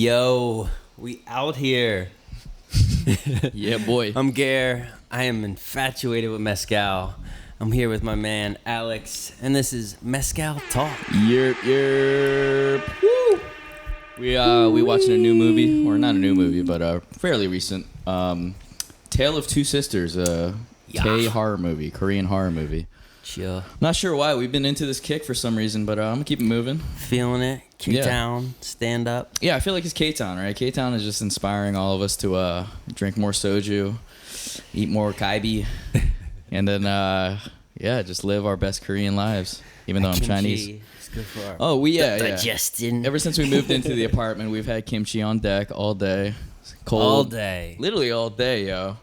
Yo, we out here. Yeah, boy. I'm Gare. I am infatuated with mezcal. I'm here with my man Alex, and this is Mezcal Talk. Yerp. Woo. We watching a new movie, or not a new movie, but fairly recent. Tale of Two Sisters, K-horror movie, Korean horror movie. Chill. Not sure why. We've been into this kick for some reason, but I'm gonna keep it moving. Feeling it. K-Town, stand up. Yeah, I feel like it's K-Town, right? K-Town is just inspiring all of us to drink more soju, eat more kaibi, and then just live our best Korean lives. Even though I'm Chinese. It's good for our digestion. Ever since we moved into the apartment, we've had kimchi on deck all day. It's cold. All day. Literally all day, yo.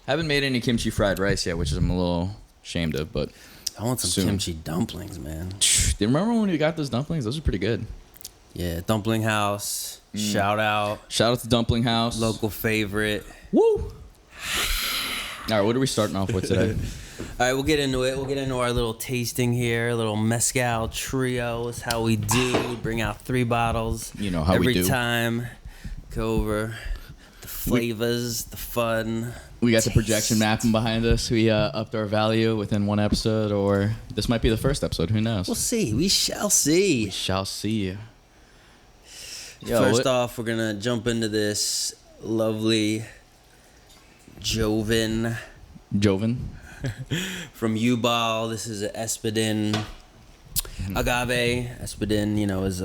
Haven't made any kimchi fried rice yet, which I'm a little ashamed of, but I want some soon. kimchi dumplings, man. Do you remember when we got those dumplings? Those are pretty good. Yeah, Dumpling House. Shout out. Shout out to Dumpling House. Local favorite. Woo! All right, what are we starting off with today? All right, we'll get into it. We'll get into our little tasting here, a little mezcal trio. Is how we do. Bring out 3 bottles. You know how we do. Every time. Go over the flavors, the fun. We got the projection mapping behind us. We upped our value within one episode, or this might be the first episode. Who knows? We'll see. We shall see. We shall see. First off, we're going to jump into this lovely Joven. From Yuu Baal. This is an Espadin agave. Espadin, is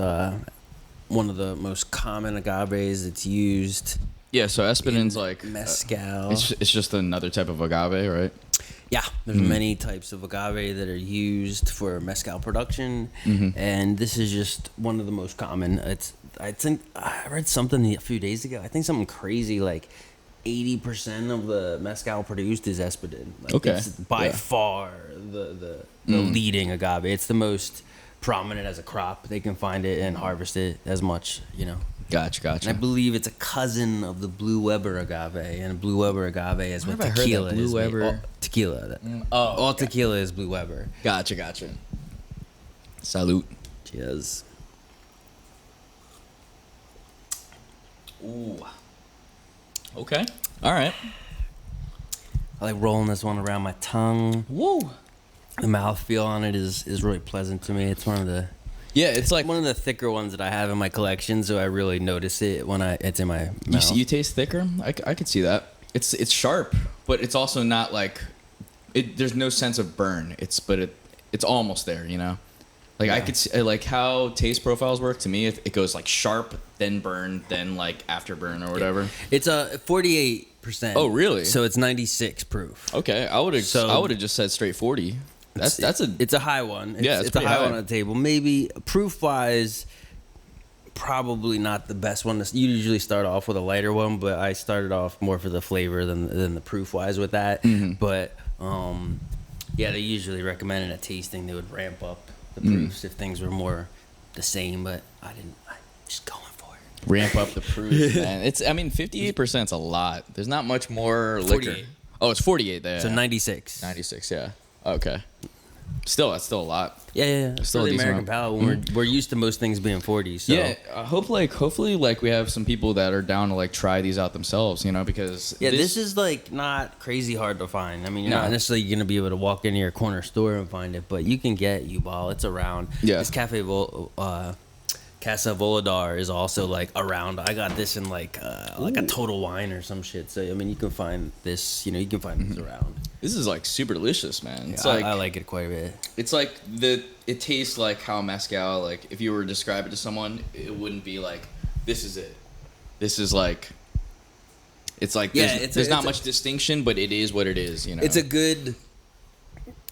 one of the most common agaves that's used. Yeah, so Espadin's like mezcal. It's just another type of agave, right? Yeah, there's many types of agave that are used for mezcal production, and this is just one of the most common. I think I read something a few days ago. I think something crazy like 80% of the mezcal produced is Espadin. Like, okay, it's by far the leading agave. It's the most prominent as a crop. They can find it and harvest it as much, Gotcha. And I believe it's a cousin of the Blue Weber agave, and Blue Weber agave is what tequila is. Blue Weber Tequila. All tequila is Blue Weber. Gotcha. Salute. Cheers. Ooh. Okay. All right. I like rolling this one around my tongue. Woo. The mouthfeel on it is really pleasant to me. It's one of the it's like one of the thicker ones that I have in my collection, so I really notice it when it's in my mouth. You taste thicker? I could see that. It's sharp, but it's also not like there's no sense of burn. It's almost there, Like I could see, like how taste profiles work. To me, it goes like sharp, then burn, then like afterburn or whatever. It's a 48%. Oh, really? So it's 96 proof. Okay, I would have just said straight 40. It's a high one. It's a high one on the table. Maybe proof wise, probably not the best one. You usually start off with a lighter one, but I started off more for the flavor than the proof wise with that. But they usually recommend in a tasting they would ramp up the proofs if things were more the same. But I didn't. I'm just going for it. Ramp up the proof, man. 58% is a lot. There's not much more liquor. 48. Oh, it's 48 there. So 96. 96, yeah. Okay. That's still a lot. Yeah. Still for a the decent American palate, when we're used to most things being 40. So yeah, hopefully we have some people that are down to like try these out themselves, because this is like not crazy hard to find. I mean, you're not necessarily going to be able to walk into your corner store and find it, but you can get Yuu Baal. It's around. Yeah. This Casa Volador is also like around. I got this in like a Total Wine or some shit. So I mean, you can find this. You can find this around. This is like super delicious, man. It's I like it quite a bit. It's like it tastes like how mezcal. Like if you were to describe it to someone, it wouldn't be like this is it. This is like. It's like there's not much distinction, but it is what it is. It's a good.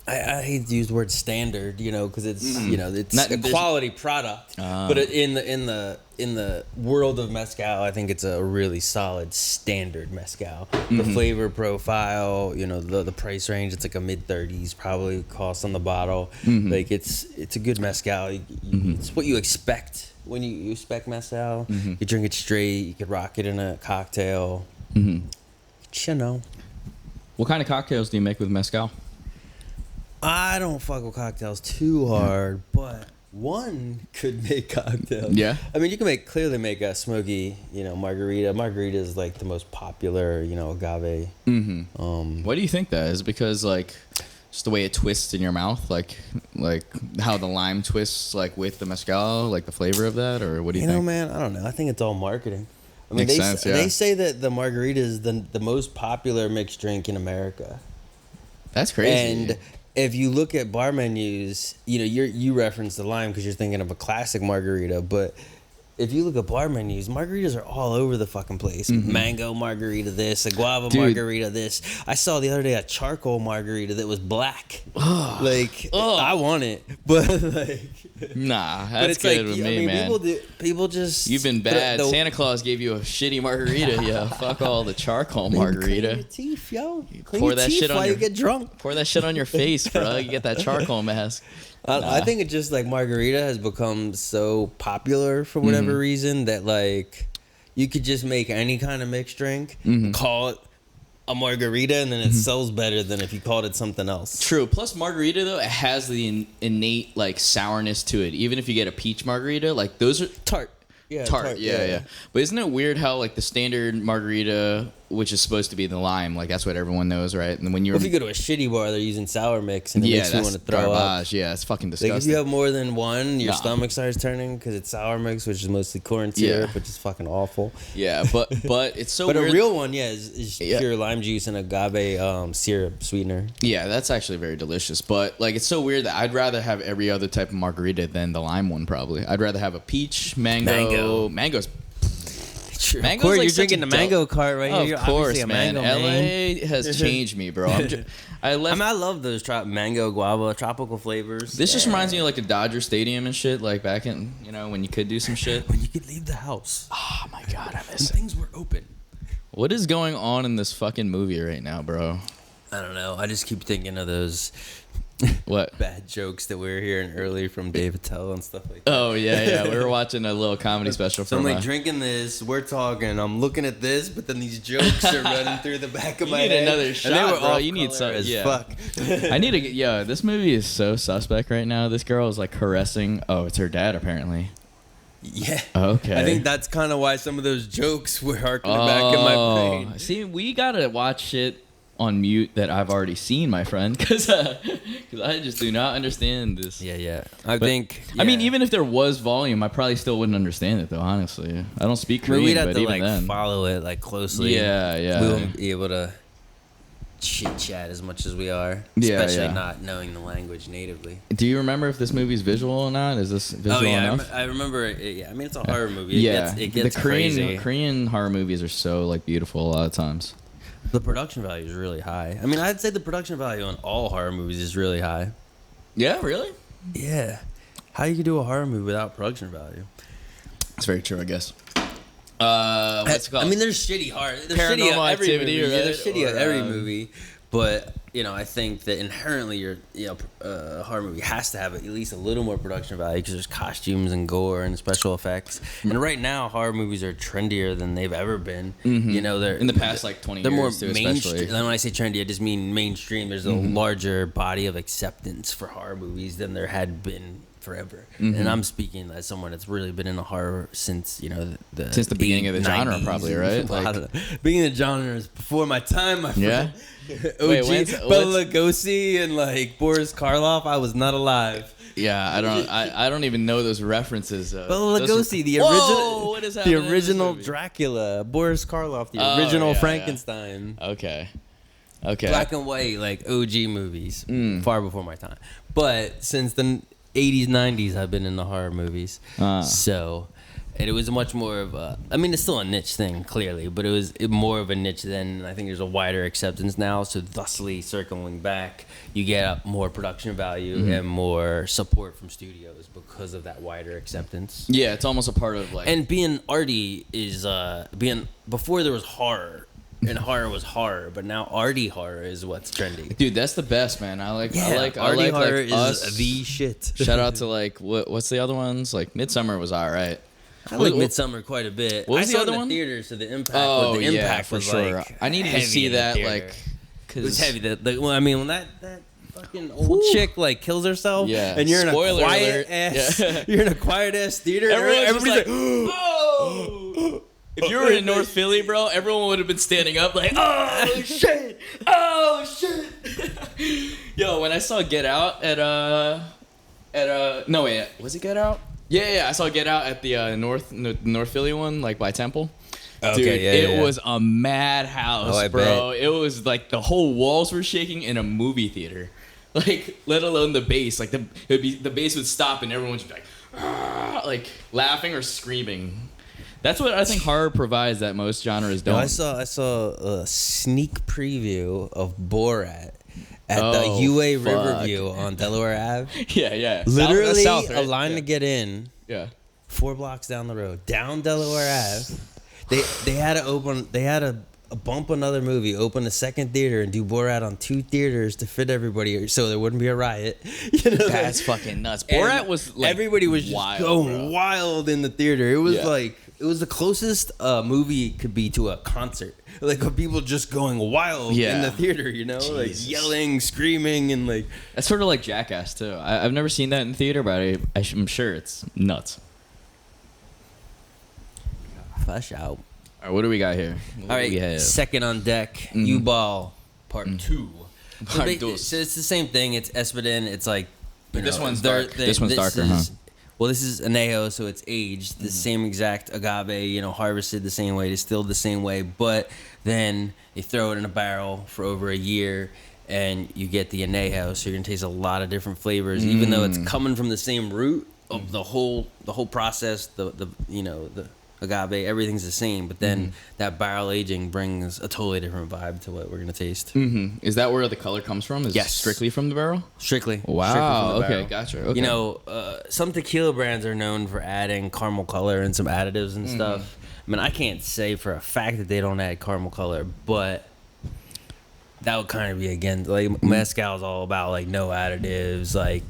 I hate to use the word standard, because it's it's not a quality product. But in the world of mezcal, I think it's a really solid standard mezcal. The flavor profile, the price range, it's like a mid-30s probably cost on the bottle. Like it's a good mezcal. It's what you expect when you expect mezcal. You drink it straight. You could rock it in a cocktail. What kind of cocktails do you make with mezcal? I don't fuck with cocktails too hard, but one could make cocktails. Yeah. I mean, you can clearly make a smoky, margarita. Margarita is like the most popular, agave. Mm-hmm. What do you think that is? Because like just the way it twists in your mouth, like how the lime twists like with the mezcal, like the flavor of that, or what do you think? Man, I don't know. I think it's all marketing. I mean, Makes sense, yeah. They say that the margarita is the most popular mixed drink in America. That's crazy. And if you look at bar menus, you reference the lime because you're thinking of a classic margarita, but if you look at bar menus, margaritas are all over the fucking place. Mm-hmm. Mango margarita this, a guava margarita this. I saw the other day a charcoal margarita that was black. I want it, but nah, that's good with me, man. People just you've been bad. Santa Claus gave you a shitty margarita, yo. Fuck all the charcoal margarita. Clean your teeth, yo. Pour that shit on you get drunk. Pour that shit on your face, bro. You get that charcoal mask. I think it's just like margarita has become so popular for whatever reason that like you could just make any kind of mixed drink, call it a margarita, and then it sells better than if you called it something else. True. Plus margarita though, it has the innate like sourness to it. Even if you get a peach margarita, like those are tart. Yeah, tart. Yeah. But isn't it weird how like the standard margarita, which is supposed to be the lime, like that's what everyone knows, right? And when if you go to a shitty bar, they're using sour mix, and it makes you want to throw up. Yeah, it's fucking disgusting. Like if you have more than one, your stomach starts turning because it's sour mix, which is mostly corn syrup, which is fucking awful. Yeah, but it's so. But weird. A real one, is pure lime juice and agave syrup sweetener. Yeah, that's actually very delicious. But like, it's so weird that I'd rather have every other type of margarita than the lime one. Probably, I'd rather have a peach, mango's. True. Of course, you're drinking the mango cart right here. Of course, man. LA has changed me, bro. I love those mango guava tropical flavors. This just reminds me of like the Dodger Stadium and shit, like back in when you could do some shit. When you could leave the house. Oh my god, I miss it. Things were open. What is going on in this fucking movie right now, bro? I don't know. I just keep thinking of those. What bad jokes that we were hearing earlier from Dave Attell and stuff like that. Oh yeah. We were watching a little comedy special. So I'm like drinking this, we're talking, I'm looking at this, but then these jokes are running through the back of my head. You need another shot, and they were bro. You need some. Fuck. I need to get. Yo, this movie is so suspect right now. This girl is like caressing. Oh, it's her dad apparently. Yeah. Okay. I think that's kind of why some of those jokes were harkening back in my brain. See, we gotta watch shit on mute that I've already seen, my friend, because I just do not understand this. Yeah. I mean, even if there was volume, I probably still wouldn't understand it, though. Honestly, I don't speak Korean, we'd have but to even then, follow it closely. Yeah. We won't be able to chit chat as much as we are, especially not knowing the language natively. Do you remember if this movie's visual or not? Is this visual enough? I remember it. Yeah, I mean it's a horror movie. It gets the crazy. Korean horror movies are so beautiful a lot of times. The production value is really high. I mean, I'd say the production value on all horror movies is really high. Yeah, really? Yeah. How you do a horror movie without production value? That's very true, I guess. What's it called? I mean, there's shitty horror. There's Paranormal shitty Activity, movie. right? There's shitty at every movie. But, I think that inherently a horror movie has to have at least a little more production value because there's costumes and gore and special effects. And right now, horror movies are trendier than they've ever been. Mm-hmm. They're in the past 20 they're years. They're more mainstream. When I say trendy, I just mean mainstream. There's a larger body of acceptance for horror movies than there had been forever. And I'm speaking as someone that's really been in a horror since since the beginning of the genre, probably, right? I don't know. Beginning of the genre is before my time, my friend. Yeah. OG Bela Lugosi and Boris Karloff. I was not alive. Yeah, I don't even know those references. Bela Lugosi, the original. What is happening? The original Dracula. Boris Karloff, the original Frankenstein. Yeah. Okay. Black and white, OG movies, far before my time. But since the 80s, 90s, I've been in the horror movies. So. And it was much more of a... I mean, it's still a niche thing, clearly, but it was more of a niche then. I think there's a wider acceptance now, so thusly, circling back, you get more production value and more support from studios because of that wider acceptance. Yeah, it's almost a part of, And being arty is... Before there was horror, and horror was horror, but now arty horror is what's trendy. Dude, that's the best, man. I like arty horror is us. the shit. Shout out to, what's the other ones? Midsummer was all right. I like Midsummer quite a bit. What was the other one? one? Theater, so the impact. Oh, the impact for was sure. I needed to see that, it was heavy. When that fucking old chick like kills herself, and you're Spoiler in a quiet alert. ass, you're in a quiet ass theater. Everybody's Everybody's like, oh. If you were in North Philly, bro, everyone would have been standing up like, oh shit, oh shit. Yo, when I saw Get Out at no wait, was it Get Out? Yeah, I saw Get Out at the North Philly one, like by Temple. Okay, dude, it was a madhouse, bro. Bet. It was like the whole walls were shaking in a movie theater, like let alone the bass. Like the bass would stop and everyone would be like laughing or screaming. That's what I think horror provides that most genres don't. No, I saw a sneak preview of Borat at the UA Riverview on Delaware Ave. Yeah. Literally South, right? a line to get in. Yeah. 4 blocks down the road, down Delaware Ave. They had to open. They had to bump another movie, open a second theater, and do Borat on 2 theaters to fit everybody, so there wouldn't be a riot. You know, that's fucking nuts. Borat was like everybody was just going wild in the theater. It was like it was the closest a movie could be to a concert. Like people just going wild in the theater, you know, like yelling, screaming, and like that's sort of like Jackass too. I've never seen that in theater, but I'm sure it's nuts. Flesh out. All right, what do we got here? All right, second on deck, Yuu Baal Part 2. So it's the same thing. It's Espadin. It's like this one's dark. This one's darker, huh? Well, this is Anejo, so it's aged the same exact agave, you know, harvested the same way, distilled the same way, but then you throw it in a barrel for over a year, and you get the Anejo, so you're gonna taste a lot of different flavors, even though it's coming from the same root of the whole process, the agave, everything's the same, but then that barrel aging brings a totally different vibe to what we're gonna taste. Is that where the color comes from? Is it strictly from the barrel? Strictly. Wow. Strictly from the barrel. Okay, gotcha. Okay. You know, some tequila brands are known for adding caramel color and some additives and stuff. I mean, I can't say for a fact that they don't add caramel color, but that would kind of be against, like, mezcal is all about like no additives, like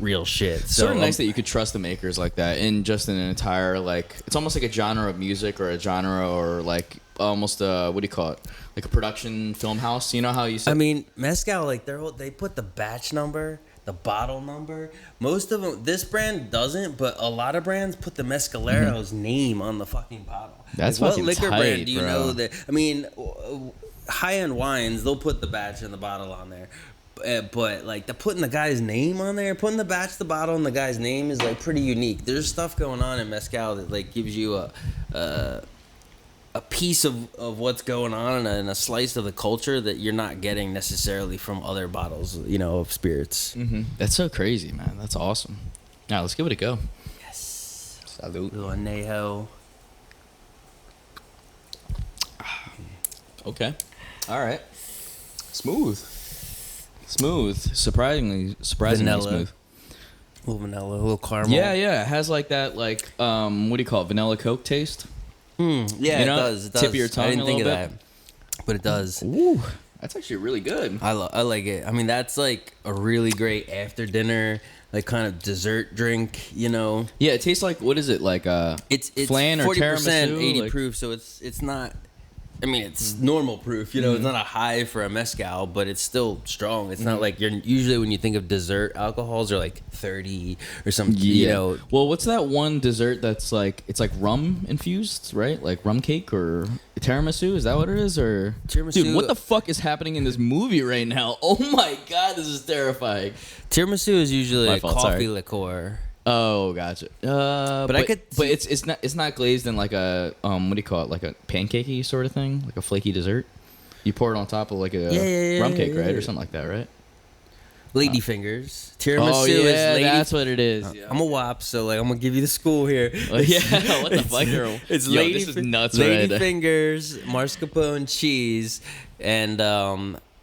real shit. It's sort of nice that you could trust the makers like that in just an entire, like, it's almost like a genre of music or a genre or like almost a, what do you call it? Like a production film house. You know how you said? I mean, mezcal, like they put the batch number, the bottle number. Most of them, this brand doesn't, but a lot of brands put the Mescalero's name on the fucking bottle. That's like, fucking what liquor tight, brand do you bro. know that? I mean, high-end wines, they'll put the batch and the bottle on there. But like putting the guy's name on there, putting the batch, the bottle, and the guy's name is like pretty unique. There's stuff going on in mezcal that like gives you a piece of what's going on and a slice of the culture that you're not getting necessarily from other bottles, you know, of spirits. That's so crazy, man. That's awesome. Now let's give it a go. Yes. Salud. Little Anejo. Okay. All right. Smooth. Surprisingly Vanilla. smooth. A little vanilla, a little caramel. Yeah. It has like that, like, what do you call it? Vanilla Coke taste. Yeah, you know, it does. tip of your tongue. I didn't think of bit. that, but it does. Ooh, that's actually really good. I like it. I mean, that's like a really great after dinner, like kind of dessert drink. You know. Yeah, it tastes like, what is it, like it's flan or 40%, tiramisu, 80 like, proof, so it's not. I mean, it's normal proof, you know. It's not a high for a mezcal, but it's still strong. It's not like you're usually when you think of dessert alcohols are like 30 or something. Yeah. You know. Well, what's that one dessert that's like, it's like rum infused, right? Like rum cake or tiramisu? Is that what it is? Or Tiramisu. Dude, what the fuck is happening in this movie right now? Oh my god, this is terrifying. Tiramisu is usually My a fault, coffee sorry. liqueur. Oh, gotcha. But it's not glazed in like a what do you call it? Like a pancakey sort of thing, like a flaky dessert. You pour it on top of like a rum cake, right, or something like that, right? Lady fingers. Tiramisu oh, is yeah, lady. that's what it is. Yeah. I'm a WAP, so like I'm gonna give you the school here. Yeah, what the fuck? It's Yo, lady. this is nuts, lady right? fingers, mascarpone cheese, and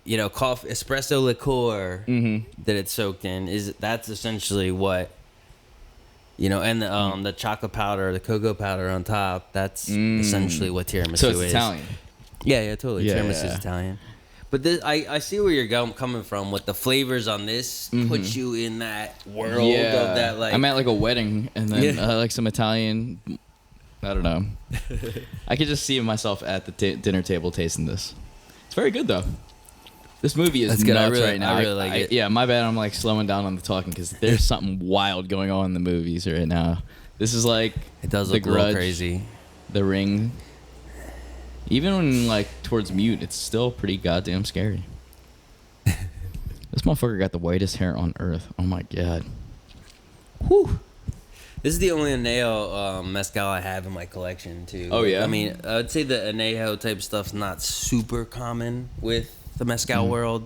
you know, coffee, espresso liqueur that it's soaked in. That's essentially what. You know, and the chocolate powder, the cocoa powder on top, that's essentially what tiramisu is. So it's Italian. Yeah, totally. Yeah, Tiramisu is Italian. But this, I see where you're coming from with the flavors on this. Put you in that world of that, like... I'm at like a wedding, and then like some Italian... I don't know. I could just see myself at the dinner table tasting this. It's very good, though. This movie is That's good. nuts right now. I really like it. Yeah, my bad. I'm like slowing down on the talking because there's something wild going on in the movies right now. This is like It does The look a little Grudge, crazy. The Ring. Even when like towards Mute, it's still pretty goddamn scary. This motherfucker got the whitest hair on earth. Oh my god. Whew. This is the only Anejo mezcal I have in my collection too. Oh, yeah? I mean, I would say the Anejo type stuff's not super common with the mezcal world.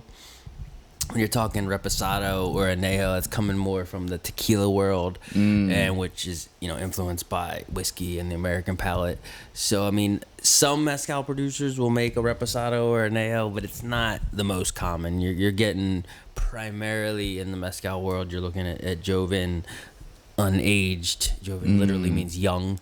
When you're talking reposado or Anejo, it's coming more from the tequila world, and which is influenced by whiskey and the American palate. So I mean, some mezcal producers will make a reposado or Anejo, but it's not the most common. You're getting primarily in the mezcal world. You're looking at Joven, unaged. Joven literally means young.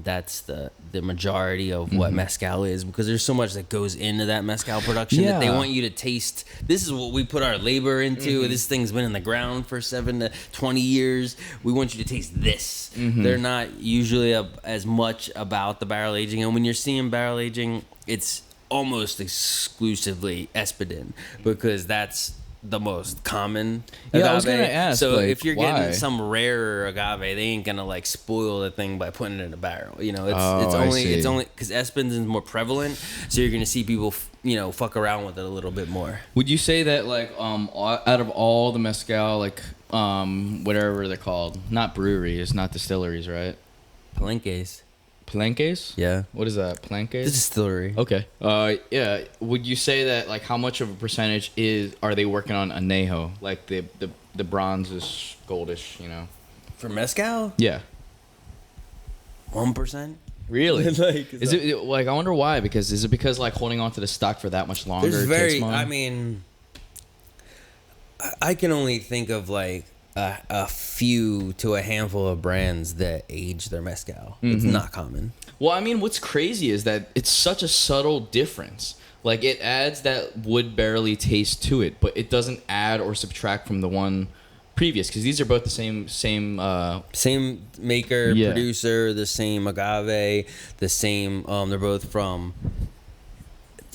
That's the majority of what mezcal is, because there's so much that goes into that mezcal production that they want you to taste. This is what we put our labor into. This thing's been in the ground for 7 to 20 years. We want you to taste this. They're not usually as much about the barrel aging, and when you're seeing barrel aging, it's almost exclusively Espadin, because that's the most common agave. I was gonna ask. So like, if you're why? getting some rarer agave, they ain't gonna like spoil the thing by putting it in a barrel. It's I only because Espadin is more prevalent, so you're gonna see people fuck around with it a little bit more. Would you say that like out of all the mezcal, like whatever they're called, not breweries, not distilleries, right? Palenques. Palenques? Yeah. What is that? The Palenques? distillery. Okay. Yeah. Would you say that like how much of a percentage are they working on Anejo? Like the bronze-ish, goldish, For mezcal, Yeah. 1%. Really? Like, is it like I wonder why? Because is it because like holding on to the stock for that much longer? There's takes more? I mean, I can only think of like a few to a handful of brands that age their mezcal. It's not common. Well, I mean, what's crazy is that it's such a subtle difference. Like, it adds that wood barrely taste to it, but it doesn't add or subtract from the one previous, because these are both the same maker, producer, the same agave, the same. They're both from.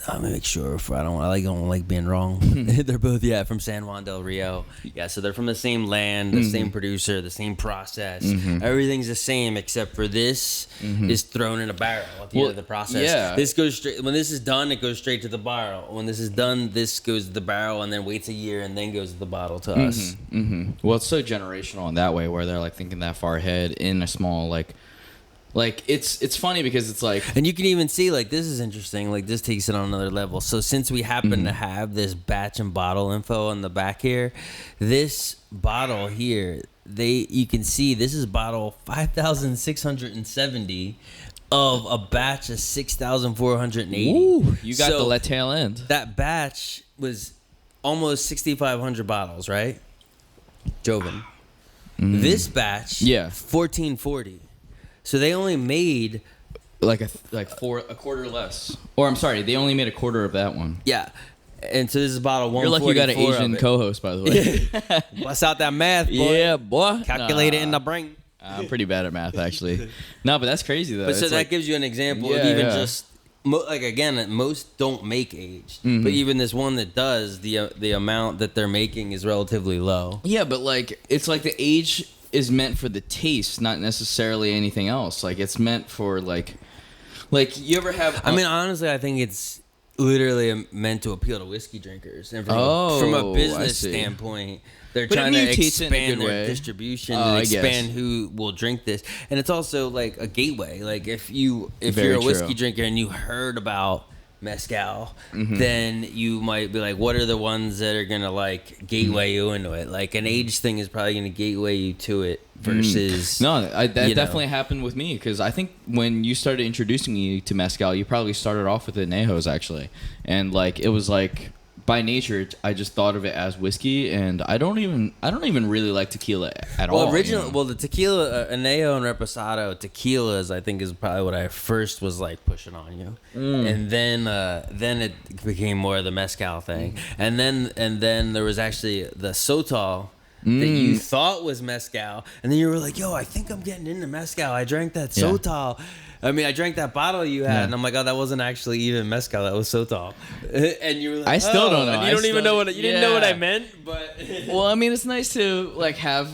Let me make sure. I don't like being wrong. They're both from San Juan del Rio. Yeah, so they're from the same land, the same producer, the same process. Everything's the same except for this is thrown in a barrel at the end of the process. Yeah. This goes straight. When this is done, it goes straight to the barrel. When this is done, this goes to the barrel and then waits a year and then goes to the bottle to us. Well, it's so generational in that way, where they're like thinking that far ahead in a small like it's funny because it's like, and you can even see like this is interesting, like this takes it on another level. So since we happen to have this batch and bottle info on the back here, this bottle here, you can see this is bottle 5,670 of a batch of 6,480. Ooh, you got the tail end. That batch was almost 6,500 bottles, right? Joven. This batch, 1,440. So they only made a quarter less. Or I'm sorry, they only made a quarter of that one. Yeah. And so this is bottle 144. You're lucky you got an Asian co-host, by the way. Bust out that math, boy. Yeah, boy. Calculate it in the brain. I'm pretty bad at math, actually. No, but that's crazy, though. But so that gives you an example of even just... Like, again, most don't make aged. But even this one that does, the amount that they're making is relatively low. Yeah, but like it's like the age is meant for the taste, not necessarily anything else. Like, it's meant for like you ever have... I mean, honestly, I think it's literally meant to appeal to whiskey drinkers. And from a business standpoint, they're trying to expand their distribution and expand who will drink this. And it's also like a gateway. Like, if you're a whiskey drinker and you heard about mezcal, then you might be like, what are the ones that are gonna like gateway you into it? Like, an age thing is probably gonna gateway you to it versus that definitely happened with me, because I think when you started introducing me to mezcal, you probably started off with the Anejos, actually, and like it was like by nature I just thought of it as whiskey, and I don't even really like tequila at all. Well, the tequila, Anejo and Reposado tequilas, I think is probably what I first was like pushing on you, and then it became more of the mezcal thing, and then there was actually the Sotol that you thought was mezcal, and then you were like, yo, I think I'm getting into mezcal. I drank that Sotol. I mean, I drank that bottle you had, and I'm like, oh, that wasn't actually even mezcal. That was Sotol. And you were like, I still don't know. And you don't even know what you didn't know what I meant, but well, I mean, it's nice to like have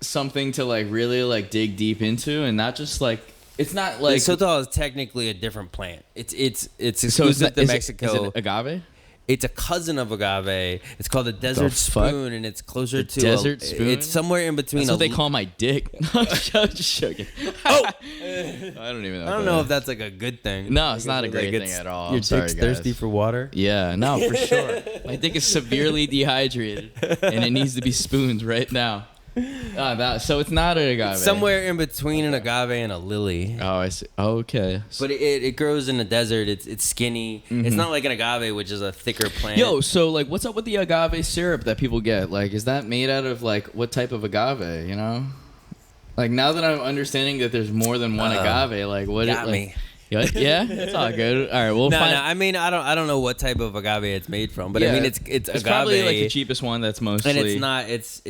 something to like really like dig deep into, and not just like it's not like Sotol is technically a different plant. It's exclusive to Mexico. Is it agave? It's a cousin of agave. It's called the desert spoon, and it's closer to desert spoon. It's somewhere in between. That's what they call my dick. I'm just joking. Oh, I don't even know. I don't know if that's like a good thing. No, it's not a great thing at all. Your dick's thirsty for water. Yeah, no, for sure. My dick is severely dehydrated, and it needs to be spooned right now. So it's not an agave. It's somewhere in between an agave and a lily. Oh, I see. Okay. But it grows in the desert. It's skinny. It's not like an agave, which is a thicker plant. Yo, so like, what's up with the agave syrup that people get? Like, is that made out of like what type of agave? You know, like now that I'm understanding that there's more than one agave, like what? Got me. Yeah, it's all good. All right, we'll find. No, I mean, I don't know what type of agave it's made from, but I mean, it's agave. Probably like the cheapest one. That's mostly. And it's not. It's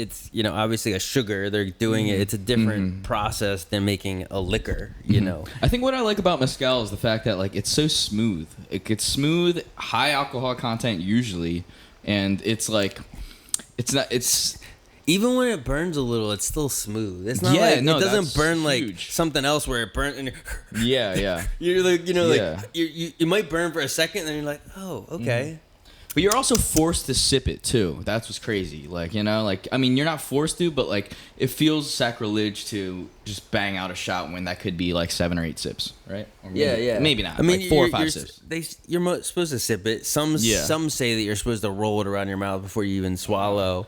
obviously a sugar. They're doing it. It's a different process than making a liquor. You know. I think what I like about mezcal is the fact that like it's so smooth. It gets smooth, high alcohol content usually, and it's like, it's not. It's. Even when it burns a little, it's still smooth. It's not like it doesn't burn like something else where it burns. And yeah. You're like, like you might burn for a second, and then you're like, oh, okay. But you're also forced to sip it too. That's what's crazy. Like, like I mean, you're not forced to, but like it feels sacrilege to just bang out a shot when that could be like 7 or 8 sips, right? Or maybe, maybe not. I mean, like 4 or 5 sips. You're supposed to sip it. Some say that you're supposed to roll it around your mouth before you even swallow.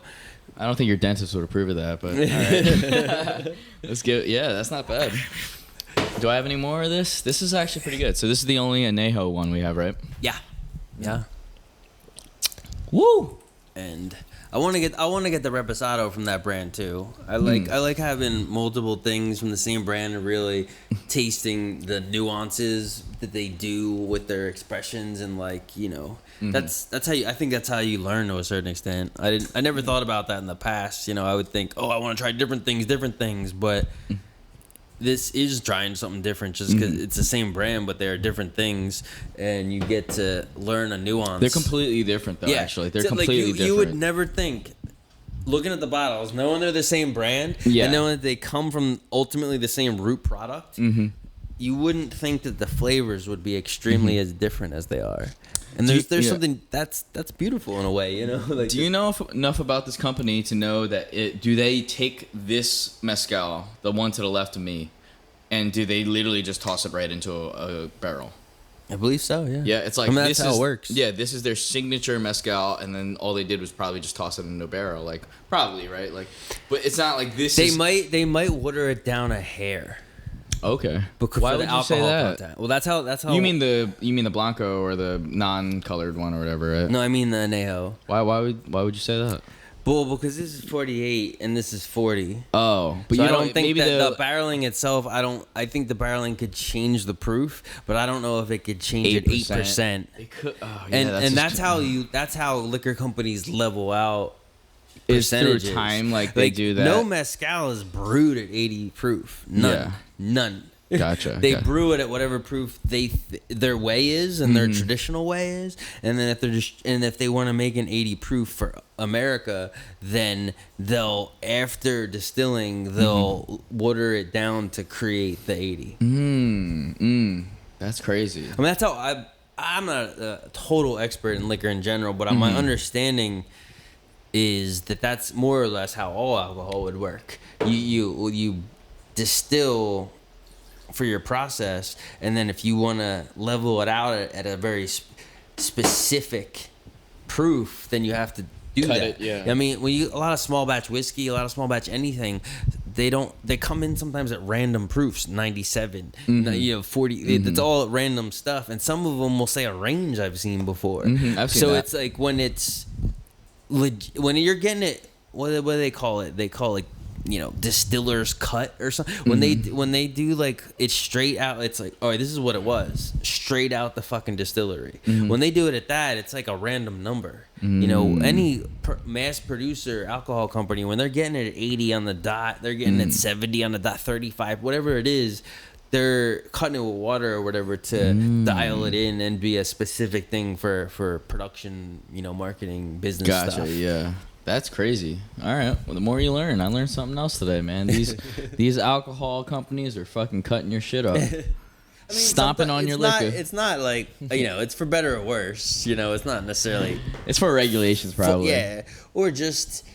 I don't think your dentist would approve of that, but all right. Let's get. Yeah, that's not bad. Do I have any more of this? This is actually pretty good. So this is the only Anejo one we have, right? Yeah. Woo! And I want to get the Reposado from that brand too. I like having multiple things from the same brand and really tasting the nuances that they do with their expressions and that's how I think that's how you learn to a certain extent. I never thought about that in the past. I would think, I want to try different things, but this is trying something different just because it's the same brand, but they're different things, and you get to learn a nuance. They're completely different, though. Actually, they're completely different. You would never think, looking at the bottles, knowing they're the same brand, and knowing that they come from ultimately the same root product, you wouldn't think that the flavors would be extremely as different as they are. And there's something that's beautiful in a way, Like, do you know enough about this company to know that do they take this mezcal, the one to the left of me, and do they literally just toss it right into a barrel? I believe so. Yeah. Yeah, it's like that's how it works. Yeah, this is their signature mezcal, and then all they did was probably just toss it into a barrel, like probably right, like. But it's not like this. They might water it down a hair. Okay. Because why would you say that? Content. Well, that's how. You mean the Blanco or the non-colored one or whatever, right? No, I mean the Anejo. Why would you say that? Well, because this is 48 and this is 40. Oh, but so I don't think that the barreling itself. I think the barreling could change the proof, but I don't know if it could change 8%. It could. Oh, yeah, and that's how liquor companies level out. Is through time, like they do that. No mezcal is brewed at 80 proof. None. Gotcha. They brew it at whatever proof their way is and their traditional way is, and then if they want to make an 80 proof for America, then after distilling they'll water it down to create the 80. That's crazy. I mean, that's how I'm not a total expert in liquor in general, but my understanding is that that's more or less how all alcohol would work. You distill for your process, and then if you want to level it out at a very specific proof, then you have to do Cut that. It, yeah. I mean, a lot of small batch whiskey, a lot of small batch anything, they come in sometimes at random proofs, 97, 40. It's all random stuff, and some of them will say a range I've seen before. I've seen that. It's like when you're getting it, what do they call it? They call it distiller's cut or something. When they do like it's straight out, it's like, all right, this is what it was, straight out the fucking distillery. When they do it at that, it's like a random number. Any mass producer alcohol company, when they're getting it at 80 on the dot, they're getting it 70 on the dot, 35, whatever it is. They're cutting it with water or whatever to dial it in and be a specific thing for production, marketing, business stuff. Yeah. That's crazy. All right. Well, the more you learn. I learned something else today, man. These alcohol companies are fucking cutting your shit up. Stomping on your liquor. It's not like, it's for better or worse. It's not necessarily. It's for regulations, probably. Or just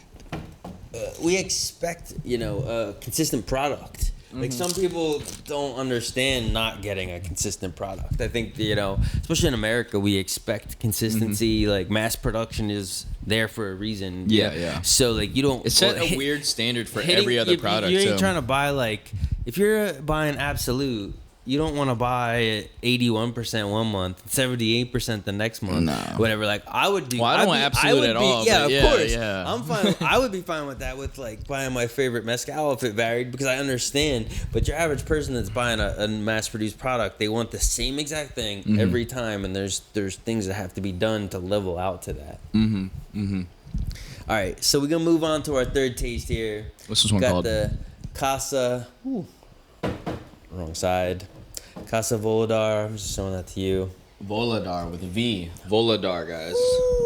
we expect, a consistent product. Like some people don't understand not getting a consistent product. I think, especially in America, we expect consistency. Like mass production is there for a reason. Yeah. So like you don't. It's set a weird standard for every other product. You ain't trying to buy like if you're buying Absolute. You don't want to buy 81% one month, 78% the next month, whatever. Like I would be. Well, I don't want Absolute at all. Yeah, of course. Yeah. I'm fine. I would be fine with that. With like buying my favorite mezcal if it varied, because I understand. But your average person that's buying a mass-produced product, they want the same exact thing every time, and there's things that have to be done to level out to that. All right, so we're gonna move on to our third taste here. What's this one called? Got the Casa. Wrong side. Casa Volador. I'm just showing that to you. Volador with a V. Volador, guys.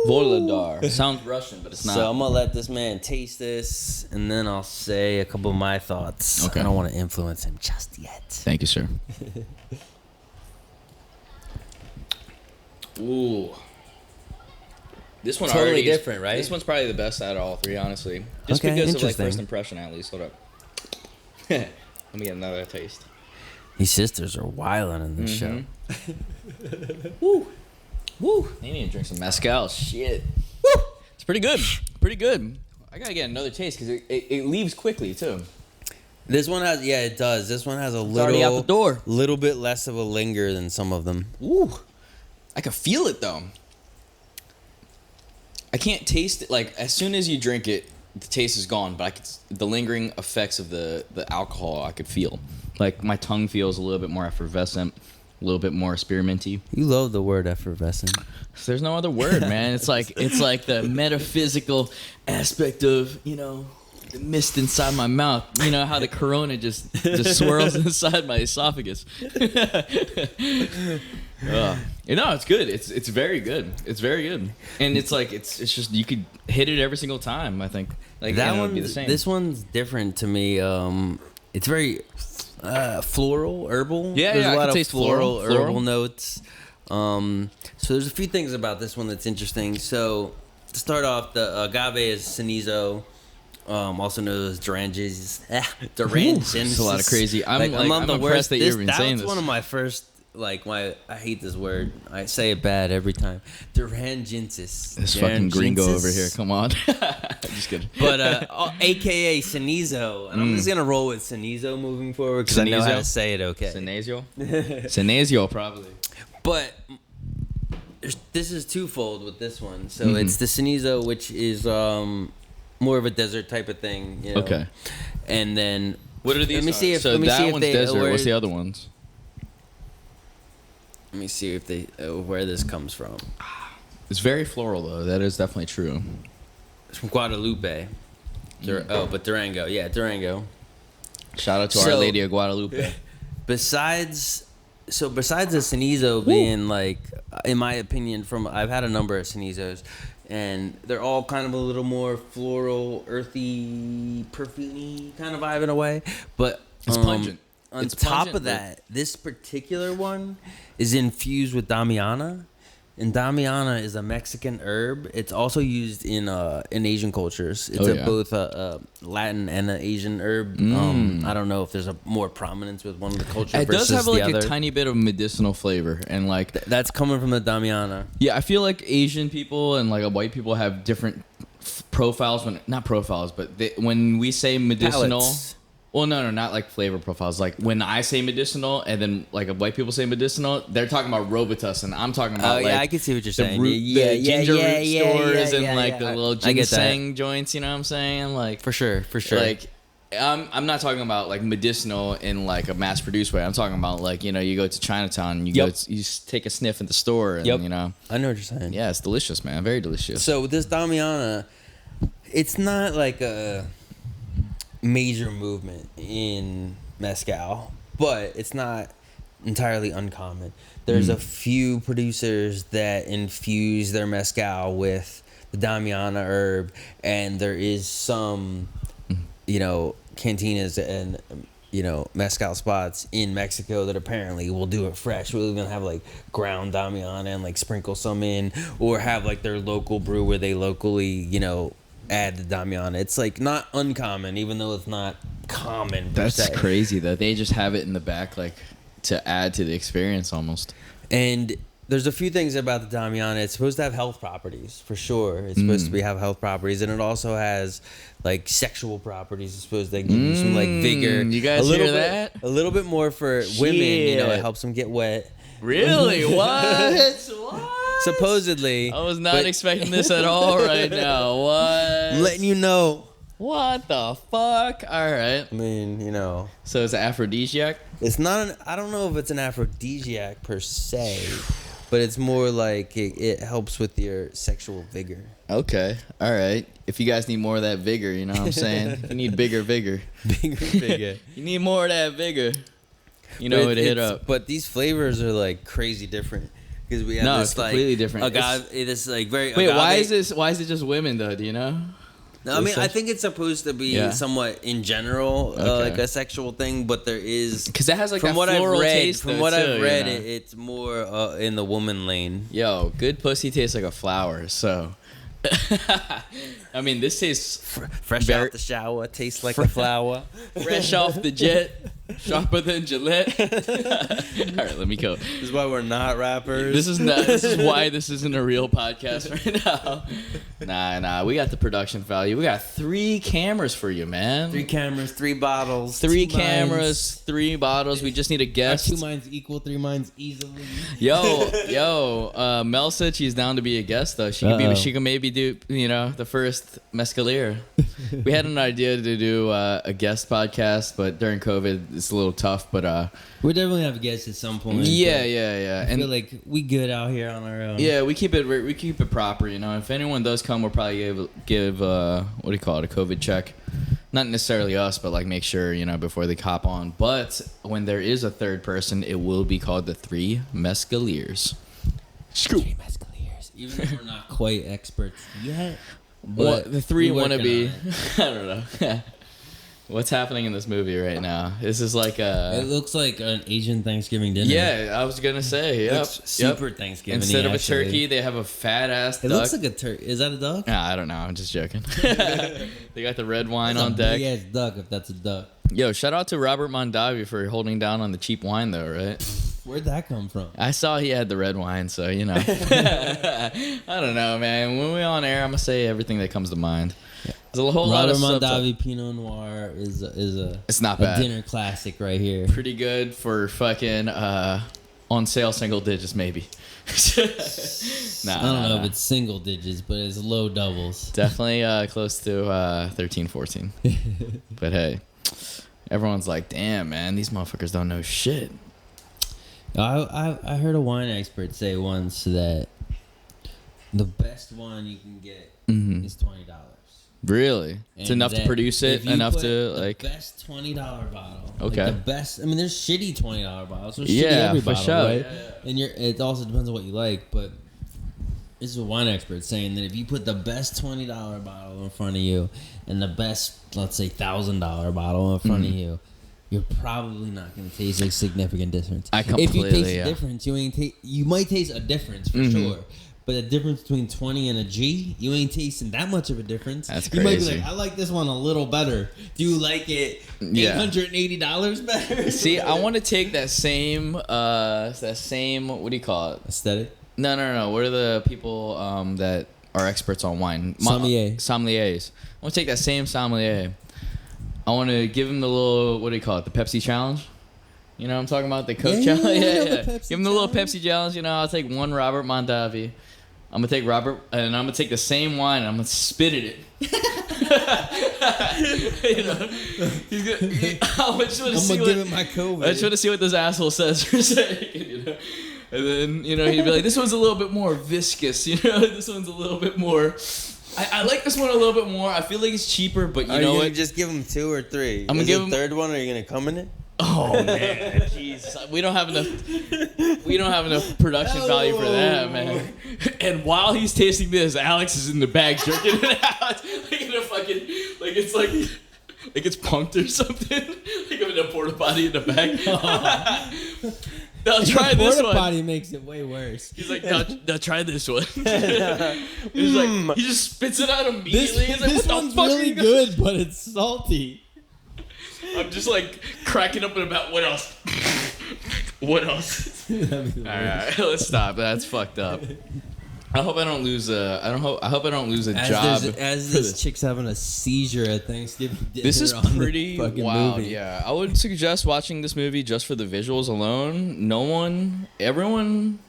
Volador. Sounds Russian, but it's not. So I'm going to let this man taste this, and then I'll say a couple of my thoughts. Okay. I don't want to influence him just yet. Thank you, sir. Ooh. This one totally already different, right? This one's probably the best out of all three, honestly. Just okay, because of like first impression, at least. Hold up. Let me get another taste. These sisters are wilding in this show. Woo. They need to drink some mezcal. Shit. Woo. It's pretty good. Pretty good. I gotta get another taste because it leaves quickly too. This one has, it does. This one has a already out the door. Little bit less of a linger than some of them. Ooh. I can feel it though. I can't taste it. Like as soon as you drink it, the taste is gone. But the lingering effects of the alcohol I could feel. Like my tongue feels a little bit more effervescent, a little bit more experimenty. You love the word effervescent. There's no other word, man. It's like the metaphysical aspect of the mist inside my mouth. You know how the Corona just swirls inside my esophagus. It's good. It's very good. It's very good. And it's like it's just you could hit it every single time. I think like that one would be the same. This one's different to me. It's very floral, herbal. Yeah, there's a lot I can of taste floral herbal notes. So there's a few things about this one that's interesting. So to start off, the agave is Cenizo, also known as Durangensis. It's a lot of crazy. I'm impressed that you've been saying this. That's one of my first. I hate this word. I say it bad every time. Durangensis. This fucking gringo over here. Come on. Just kidding. But AKA Cenizo, and I'm just gonna roll with Cenizo moving forward because I know how to say it. Okay. Cenizo. Cenizo probably. But this is twofold with this one. So it's the Cenizo, which is more of a desert type of thing. Okay. And then what are these? Let me see if that one's desert. What's the other ones? Let me see if they where this comes from. It's very floral though. That is definitely true. It's from Guadalupe. But Durango. Yeah, Durango. Shout out to Our Lady of Guadalupe. Besides the Cenizo being in my opinion, I've had a number of Cenizos, and they're all kind of a little more floral, earthy, perfumey kind of vibe in a way. But it's pungent. On top of that, this particular one is infused with Damiana, and Damiana is a Mexican herb. It's also used in Asian cultures. It's both a Latin and an Asian herb. I don't know if there's a more prominence with one of the cultures versus the other. It does have a tiny bit of medicinal flavor, and that's coming from the Damiana. Yeah, I feel like Asian people and white people have different profiles when we say medicinal. Palates. Well, no, not like flavor profiles. Like when I say medicinal, and then white people say medicinal, they're talking about Robitussin. I'm talking about I can see what you're saying. The ginger root stores and the little ginseng joints. You know what I'm saying? For sure. I'm not talking about like medicinal in like a mass produced way. I'm talking about like, you know, you go to Chinatown, you take a sniff in the store, and you know. I know what you're saying. Yeah, it's delicious, man. Very delicious. So with this Damiana, it's not like a major movement in mezcal, but it's not entirely uncommon. There's a few producers that infuse their mezcal with the Damiana herb, and there is some, you know, cantinas and, you know, mezcal spots in Mexico that apparently will do it fresh. We're gonna have like ground Damiana and like sprinkle some in, or have like their local brew where they locally, you know, add the Damiana. It's like not uncommon, even though it's not common. That's crazy though. They just have it in the back, like to add to the experience almost. And there's a few things about the Damiana. It's supposed to have health properties for sure. It's supposed to have health properties, and it also has like sexual properties. It's supposed to give you some like vigor. You guys hear that? A little bit more for women. You know, it helps them get wet. Really? What? Supposedly. I was not expecting this at all right now. What? I'm letting you know. What the fuck? All right. I mean, you know. So it's an aphrodisiac? It's not I don't know if it's an aphrodisiac per se, but it's more like it helps with your sexual vigor. Okay. All right. If you guys need more of that vigor, you know what I'm saying? You need bigger vigor. Bigger vigor. You need more of that vigor. You know who to hit up. But these flavors are like crazy different. Because we have this it's like completely different. This like very. Wait, why is this? Why is it just women though? Do you know? No, I mean I think it's supposed to be somewhat in general like a sexual thing, but there is because it has like from that what floral I've read. Taste from though, what too, I've read, you know? it's more in the woman lane. Yo, good pussy tastes like a flower. So, I mean, this tastes fresh out the shower, tastes like a flower, fresh off the jet. Sharper than Gillette. All right, let me go. This is why we're not rappers. This is why this isn't a real podcast right now. Nah. We got the production value. We got 3 cameras for you, man. 3 cameras, 3 bottles. 3 cameras, 3 bottles. We just need a guest. 2 minds equal, 3 minds easily. Yo. Mel said she's down to be a guest though. She could maybe do, you know, the first mescalier. We had an idea to do a guest podcast, but during COVID, it's a little tough. But we'll definitely have guests at some point. Yeah. I feel like we good out here on our own. Yeah, we keep it proper. You know, if anyone does come, we'll probably give what do you call it, a COVID check. Not necessarily us, but like make sure, you know, before they hop on. But when there is a third person, it will be called the 3 Mescaliers. 3 Mescaliers. Even though we're not quite experts yet. But the 3 wannabe. I don't know. What's happening in this movie right now? This is like a... It looks like an Asian Thanksgiving dinner. Yeah, I was going to say. Yep. Super Thanksgiving. Instead of a turkey, they have a fat-ass duck. It looks like a turkey. Is that a duck? Nah, I don't know. I'm just joking. They got the red wine on deck. Big-ass duck, if that's a duck. Yo, shout out to Robert Mondavi for holding down on the cheap wine, though, right? Where'd that come from? I saw he had the red wine, so, you know. I don't know, man. When we're on air, I'm going to say everything that comes to mind. There's a whole lot of Robert Mondavi Pinot Noir is a it's not bad. Dinner classic right here. Pretty good for fucking on sale single digits maybe. I don't know if it's single digits, but it's low doubles. Definitely close to 13, 14. But hey, everyone's like, damn, man, these motherfuckers don't know shit. I heard a wine expert say once that the best one you can get is $20. Really? It's enough to produce it, enough to like the best $20 bottle. Okay. Like the best. I mean, there's shitty $20 bottles. There's shitty every for bottle, sure. right? And it also depends on what you like. But this is a wine expert saying that if you put the best $20 bottle in front of you and the best, let's say, $1,000 bottle in front of you, you're probably not going to taste a significant difference. If you taste a difference, you might taste a difference for sure. But the difference between 20 and a G, you ain't tasting that much of a difference. That's crazy. You might be like, I like this one a little better. Do you like it $880 better? See, I want to take that same, what do you call it? Aesthetic? No. What are the people that are experts on wine? Sommeliers. I want to take that same sommelier. I want to give him the little, what do you call it? The Pepsi challenge? You know what I'm talking about? The Coke challenge? Yeah. Give him the little Pepsi challenge. You know, I'll take 1 Robert Mondavi, I'm gonna take Robert, and I'm gonna take the same wine, and I'm gonna spit at it. You know, I just want to see give it my COVID. I just want to see what this asshole says for a second, you know. And then, you know, he'd be like, "This one's a little bit more viscous, you know. This one's a little bit more. I like this one a little bit more. I feel like it's cheaper, but you know what? Just give him 2 or 3. I'm gonna give him third one. Or are you gonna come in it? Oh man, jeez, we don't have enough production value for that, man. And while he's tasting this, Alex is in the bag jerking it out, like in a fucking, like it's punked or something. Like I'm in a porta potty in the bag. Now try this one. Porta potty makes it way worse. He's like, now try this one. He's like, he just spits it out immediately. He's like, this what one's the fuck really good, but it's salty. I'm just like cracking up about what else? What else? All right, let's stop. That's fucked up. I hope I don't lose a. I hope I don't lose a job. As this chick's having a seizure at Thanksgiving dinner. This is pretty wild. Movie. Yeah, I would suggest watching this movie just for the visuals alone. Everyone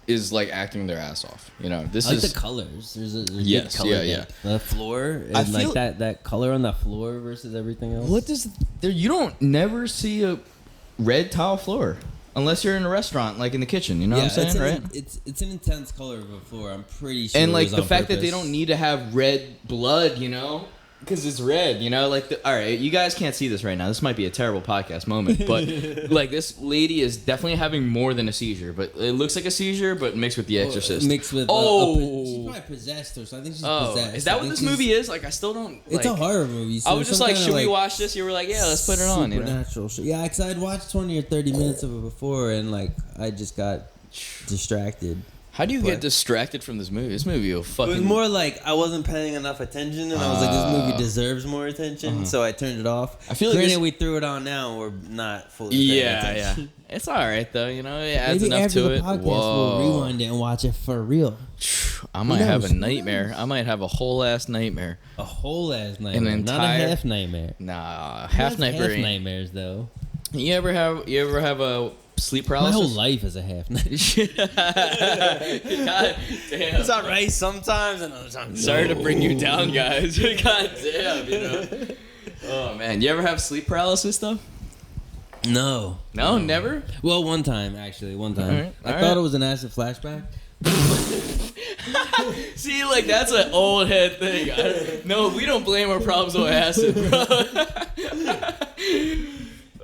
is like acting their ass off. You know, this is the colors. There's yes, good color yeah. The floor I and feel like that color on the floor versus everything else. What does there? You don't never see a red tile floor unless you're in a restaurant, like in the kitchen. You know what I'm saying, right? It's an intense color of a floor. I'm pretty sure. And like it was the on fact that purpose. they don't need to have red blood, you know, because it's red. You know, like all right, you guys can't see this right now. This might be a terrible podcast moment, but like this lady is definitely having more than a seizure, but it looks like a seizure, but mixed with The Exorcist. Mixed with she's probably possessed or something. I think she's possessed. Is that what this movie is? Like, I still don't. It's a horror movie. So I was just like, should we watch this? You were like, yeah, let's put it on. You know? Supernatural shit. Yeah, because I'd watched 20 or 30 minutes of it before, and like I just got distracted. How do you get distracted from this movie? This movie will fucking. It was more like I wasn't paying enough attention, and I was like, this movie deserves more attention, so I turned it off. I feel like granted, we threw it on now, we're not fully paying attention. Yeah. It's all right though, you know. It adds Maybe enough after to the it. podcast, Whoa. we'll rewind it and watch it for real. I might have a nightmare. I might have a whole ass nightmare. A whole ass nightmare, not a half nightmare. Nah, half nightmare. Half nightmares though. You ever have a sleep paralysis? My whole life is a half nightmare. God damn. It's alright sometimes, and other times. Sorry to bring you down, guys. God damn, you know. Oh man, you ever have sleep paralysis though? No, never. Well, one time actually. One time, All I right. thought it was an acid flashback. See, like that's an old head thing. No, we don't blame our problems on acid, bro.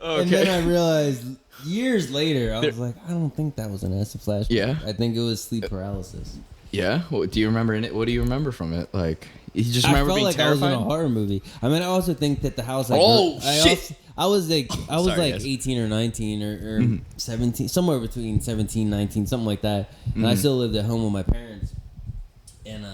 Okay. And then I realized years later, I was like, I don't think that was an acid flashback. Yeah? I think it was sleep paralysis. Yeah. What do you remember in it? What do you remember from it? Like, you just remember I felt being like terrified? I was in a horror movie. I mean, I also think that the house. Shit! I was like Sorry, guys. 18 or 19 or 17, somewhere between 17, 19, something like that. And I still lived at home with my parents. And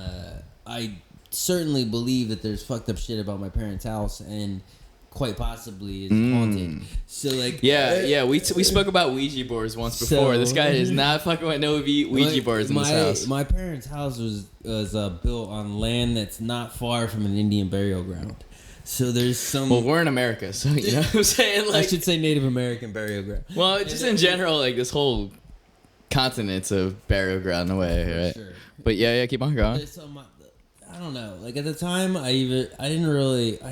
I certainly believe that there's fucked up shit about my parents' house and quite possibly is haunted. So like we spoke about Ouija boards once before. So- This guy is not fucking with no Ouija boards in this house. My parents' house was built on land that's not far from an Indian burial ground. So there's some. Well, we're in America, so you know what I'm saying. I Like, should say Native American burial ground. well, just in general, like this whole continent's a burial ground in a way, right? Sure. But yeah, keep on going. There's some, I don't know. Like at the time, I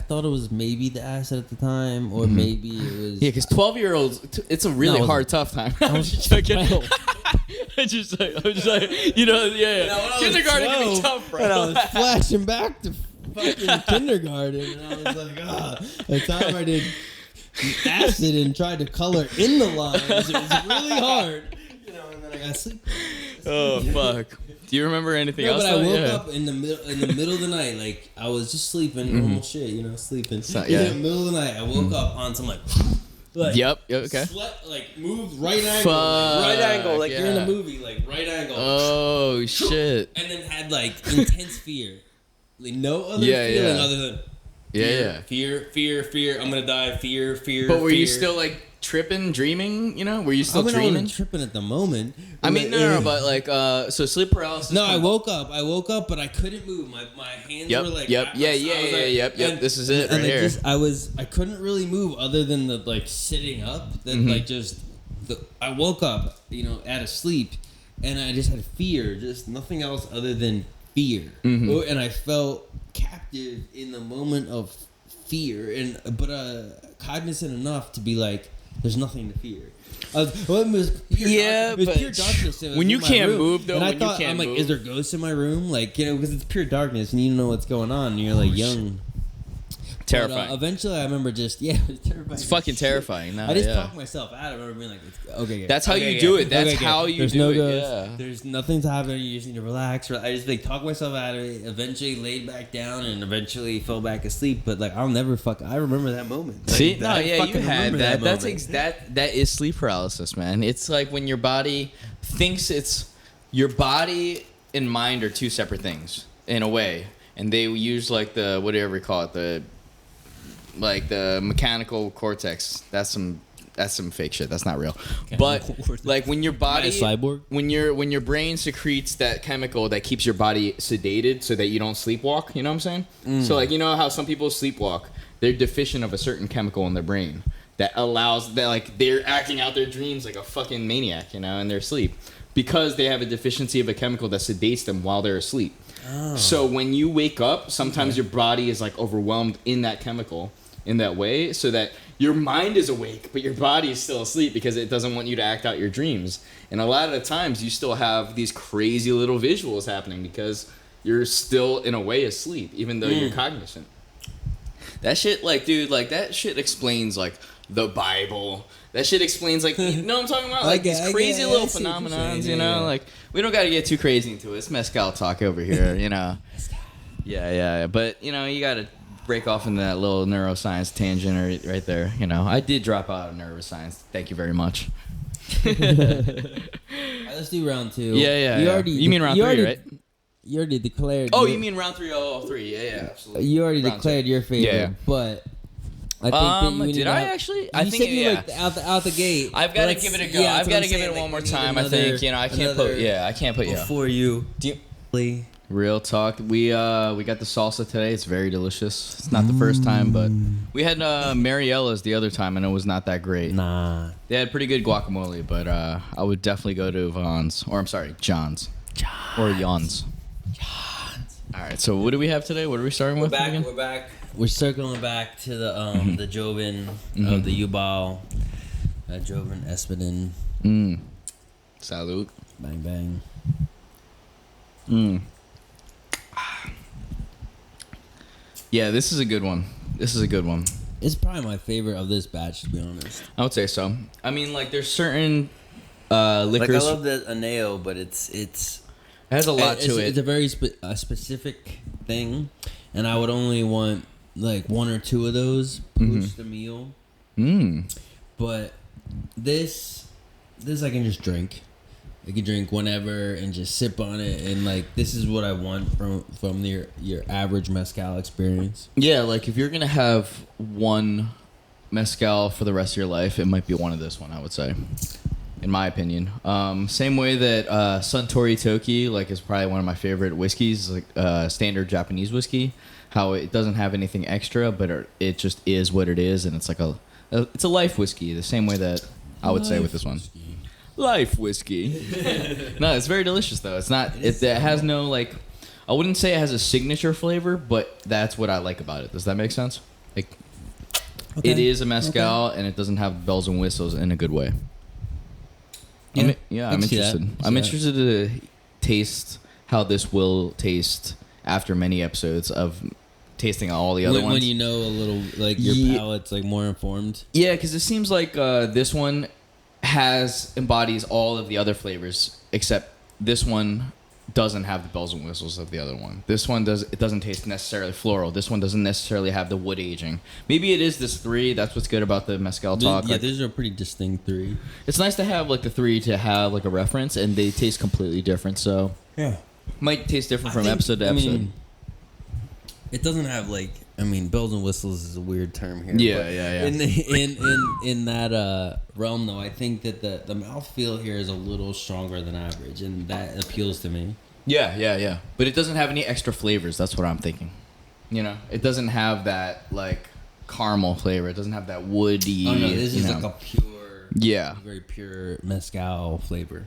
thought it was maybe the acid at the time, or maybe it was. Yeah, because 12-year-olds, it's a really No, hard, tough time. I I'm was just joking. 12. I'm just like, you know, yeah. No, when I was Kindergarten can be 12, tough, bro. And I was flashing back to fucking kindergarten, and I was like, the time I did acid and tried to color in the lines, it was really hard. You know, and then I got sleep. Oh fuck. Do you remember anything else? But I though? woke Yeah. up in the middle of the night, like I was just sleeping, normal shit, you know, sleeping. not- In yeah. the middle of the night, I woke up on some like Yep. Okay. like moved right angle, like you're in a movie, like right angle. Oh shit. And then had like intense fear, like no other Yeah, feeling yeah. other than Yeah. fear. I'm gonna die. Fear. But were you fear. still like tripping, dreaming? You know, were you still I dreaming? wasn't tripping at the moment. I mean, no, but like, so sleep paralysis. No, I woke up, but I couldn't move. My hands Yep. were like, Yep. I was Yep. and- This is it and right here. I couldn't really move other than the like sitting up. That like just I woke up, you know, out of sleep, and I just had fear, just nothing else other than fear. And I felt captive in the moment of fear, but cognizant enough to be like, there's nothing to fear. It was pure darkness. When you can't move, though, and I thought, I'm like, is there ghosts in my room? Like, because it's pure darkness and you don't know what's going on. And you're like young. Terrifying. But, eventually, I remember it was terrifying. It's fucking terrifying. No, I just talked myself out. I remember being like, okay. That's how you do it. That's how you do it. Yeah. There's nothing to happen. You just need to relax. I just talk myself out of it. Eventually, laid back down and eventually fell back asleep. But I'll never I remember that moment. See, you had that. That is sleep paralysis, man. It's like when your body thinks your body and mind are two separate things in a way, and they use the whatever you call it, the mechanical cortex. That's some fake shit. That's not real. But when your body, cyborg? when your brain secretes that chemical that keeps your body sedated so that you don't sleepwalk. You know what I'm saying? So you know how some people sleepwalk? They're deficient of a certain chemical in their brain that allows that they're acting out their dreams like a fucking maniac, in their sleep because they have a deficiency of a chemical that sedates them while they're asleep. Oh. So when you wake up, sometimes your body is overwhelmed in that chemical. In that way, so that your mind is awake, but your body is still asleep because it doesn't want you to act out your dreams. And a lot of the times, you still have these crazy little visuals happening because you're still, in a way, asleep, even though you're cognizant. That shit, that shit explains, the Bible. That shit explains, you know what I'm talking about? These crazy little phenomenons, we don't got to get too crazy into it. It's mezcal talk over here, Yeah. But, you got to break off into that little neuroscience tangent right there. I did drop out of neuroscience. Thank you very much. Let's do round 2. Yeah. You mean round 3, right? You already declared. Oh, you mean round 3? Oh, 3. Yeah, absolutely. You already declared your favorite, but I think that you did I actually? I think out the gate. I've got to give it a go. I've got to give it one more time. I think I can't put before you. Real talk. We got the salsa today. It's very delicious. It's not the first time, but we had Mariella's the other time, and it was not that great. Nah. They had pretty good guacamole, but I would definitely go to John's. Or Jan's. All right. So what do we have today? What are we starting with again? We're back. We're circling back to the Joven of the Yuu Baal Joven Espadin. Salute. Bang bang. Yeah, this is a good one. It's probably my favorite of this batch, to be honest. I would say so. I mean, there's certain liquors. I love the Anejo, but it has a lot to it. It's a very specific thing, and I would only want 1 or 2 of those post a meal. But this I can just drink. I can drink whenever and just sip on it, and this is what I want from your average mezcal experience. Yeah, if you're gonna have one mezcal for the rest of your life, it might be this one. I would say, in my opinion. Same way that Suntory Toki is probably one of my favorite whiskeys, standard Japanese whiskey. How it doesn't have anything extra, but it just is what it is, and it's it's a life whiskey. The same way that I would say with this one. Life whiskey. No, it's very delicious though. It's not. It has no I wouldn't say it has a signature flavor, but that's what I like about it. Does that make sense? It is a mezcal, and it doesn't have bells and whistles in a good way. Yeah, I'm interested. I'm interested to taste how this will taste after many episodes of tasting all the other ones. When you know a little, your palate's more informed. Yeah, because it seems like this one embodies all of the other flavors, except this one doesn't have the bells and whistles of the other one. This one doesn't taste necessarily floral. This one doesn't necessarily have the wood aging. Maybe it is this 3. That's what's good about the mezcal talk. Yeah, these are a pretty distinct 3. It's nice to have the 3 to have a reference, and they taste completely different. So yeah, might taste different from episode to episode. It doesn't have bells and whistles is a weird term here. Yeah. In that realm, though, I think that the mouthfeel here is a little stronger than average, and that appeals to me. Yeah. But it doesn't have any extra flavors. That's what I'm thinking. It doesn't have that caramel flavor. It doesn't have that woody. Oh no, this is a pure, very pure mezcal flavor.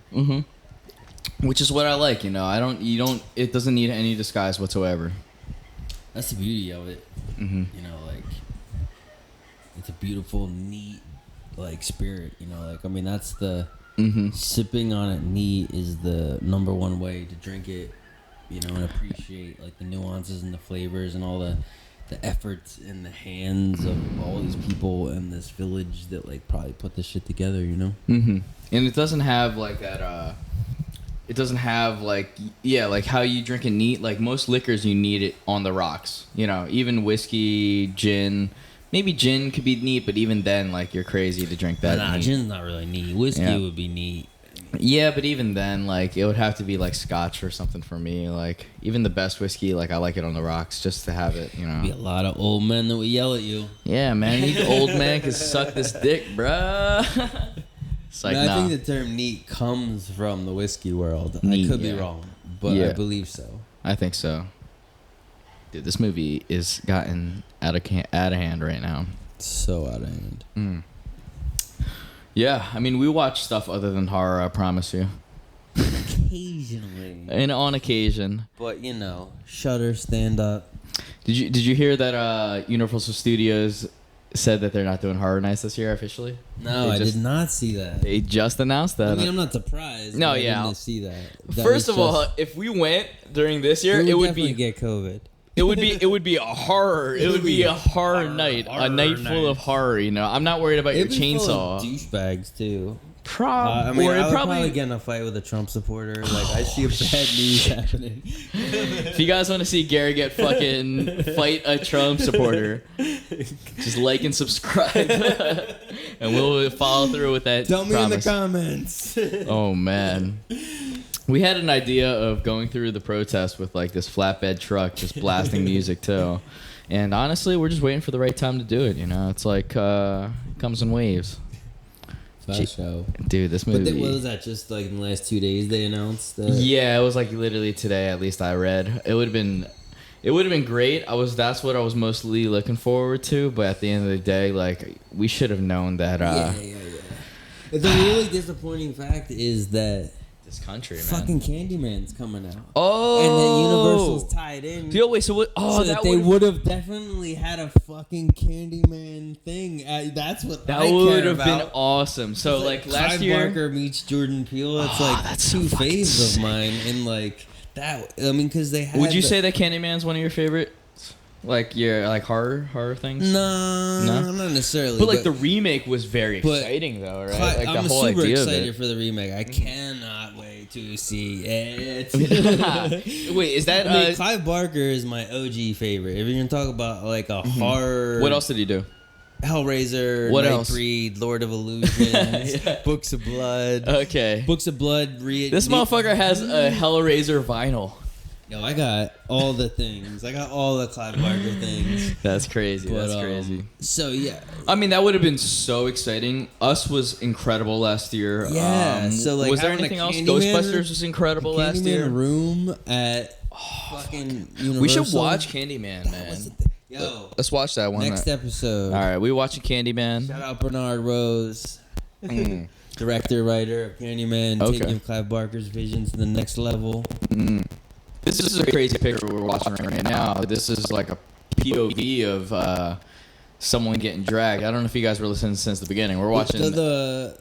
Which is what I like, you know. It doesn't need any disguise whatsoever. That's the beauty of it. Mm-hmm. You know, like, it's a beautiful, neat, like, spirit, you know. Like, I mean, that's the... Mm-hmm. Sipping on it neat is the number one way to drink it, you know, and appreciate, like, the nuances and the flavors and all the efforts in the hands of all these people in this village that, like, probably put this shit together, you know? Mm-hmm. And it doesn't have, like, that... It doesn't have, like, yeah, like how you drink it neat. Like, most liquors, you need it on the rocks. You know, even whiskey, gin. Maybe gin could be neat, but even then, like, you're crazy to drink that neat. Gin's not really neat. Whiskey would be neat. Yeah, but even then, like, it would have to be, like, scotch or something for me. Like, even the best whiskey, like, I like it on the rocks just to have it, you know. Be a lot of old men that would yell at you. Yeah, man. You old man can suck this dick, bruh. It's like, I think the term neat comes from the whiskey world. Neat, I could be wrong, but I believe so. I think so. Dude, this movie is gotten out of hand right now. So out of hand. Mm. Yeah, I mean, we watch stuff other than horror, I promise you. Occasionally. And on occasion. But, you know, Shudder, stand up. Did you hear that Universal Studios said that they're not doing Horror Nights this year officially? No, I did not see that. They just announced that. I mean, I'm not surprised. No, I yeah. didn't see that. First of all, if we went during this year, it would be get COVID. It would be a horror. It would be a horror night, a night full of horror. You know, I'm not worried about your chainsaw. Full of douchebags too. I mean, I would probably get in a fight with a Trump supporter. Like, I see a bad news happening. If you guys want to see Gary get fucking fight a Trump supporter, just like and subscribe, and we'll follow through with that. Tell me promise. in the comments. Oh man. We had an idea of going through the protest with like this flatbed truck just blasting music too. And honestly, we're just waiting for the right time to do it, you know? It's like comes in waves. Show. Dude, this movie. But what was that, just like in the last 2 days they announced that? Yeah, it was like literally today, at least I read. It would have been great. That's what I was mostly looking forward to, but at the end of the day, like, we should have known that yeah. The really disappointing fact is that this country, man. Fucking Candyman's coming out. Oh, and then Universal's tied in. Yo, wait, so what? Oh, so that they would have definitely had a fucking Candyman thing. That's what that would have been awesome. So like last Clive year, Barker meets Jordan Peele. It's like that's two faves of mine, and like that. I mean, because they had. Would you say that Candyman's one of your favorite? Like horror things? No, not necessarily. But like the remake was very exciting though, right? Like I'm the whole super idea excited of it. for the remake. I cannot wait to see it. Wait, is that? I mean, Clive Barker is my OG favorite. If you're gonna talk about like a horror, what else did he do? Hellraiser, what Night else? Breed, Lord of Illusions, Books of Blood. Okay, Books of Blood. This motherfucker has a Hellraiser vinyl. Yo, I got all the things. I got all the Clive Barker things. That's crazy. But, that's crazy. So, yeah. I mean, that would have been so exciting. Us was incredible last year. Yeah. So, like, was there anything else? Ghostbusters was incredible last year. Room at fucking Universal. We should watch Candyman, man. Yo. Let's watch that one. Next episode. All right, we watching Candyman. Shout out Bernard Rose. Director, writer of Candyman. Taking Clive Barker's vision to the next level. This is a crazy picture we're watching right now. This is like a POV of someone getting dragged. I don't know if you guys were listening since the beginning. We're watching the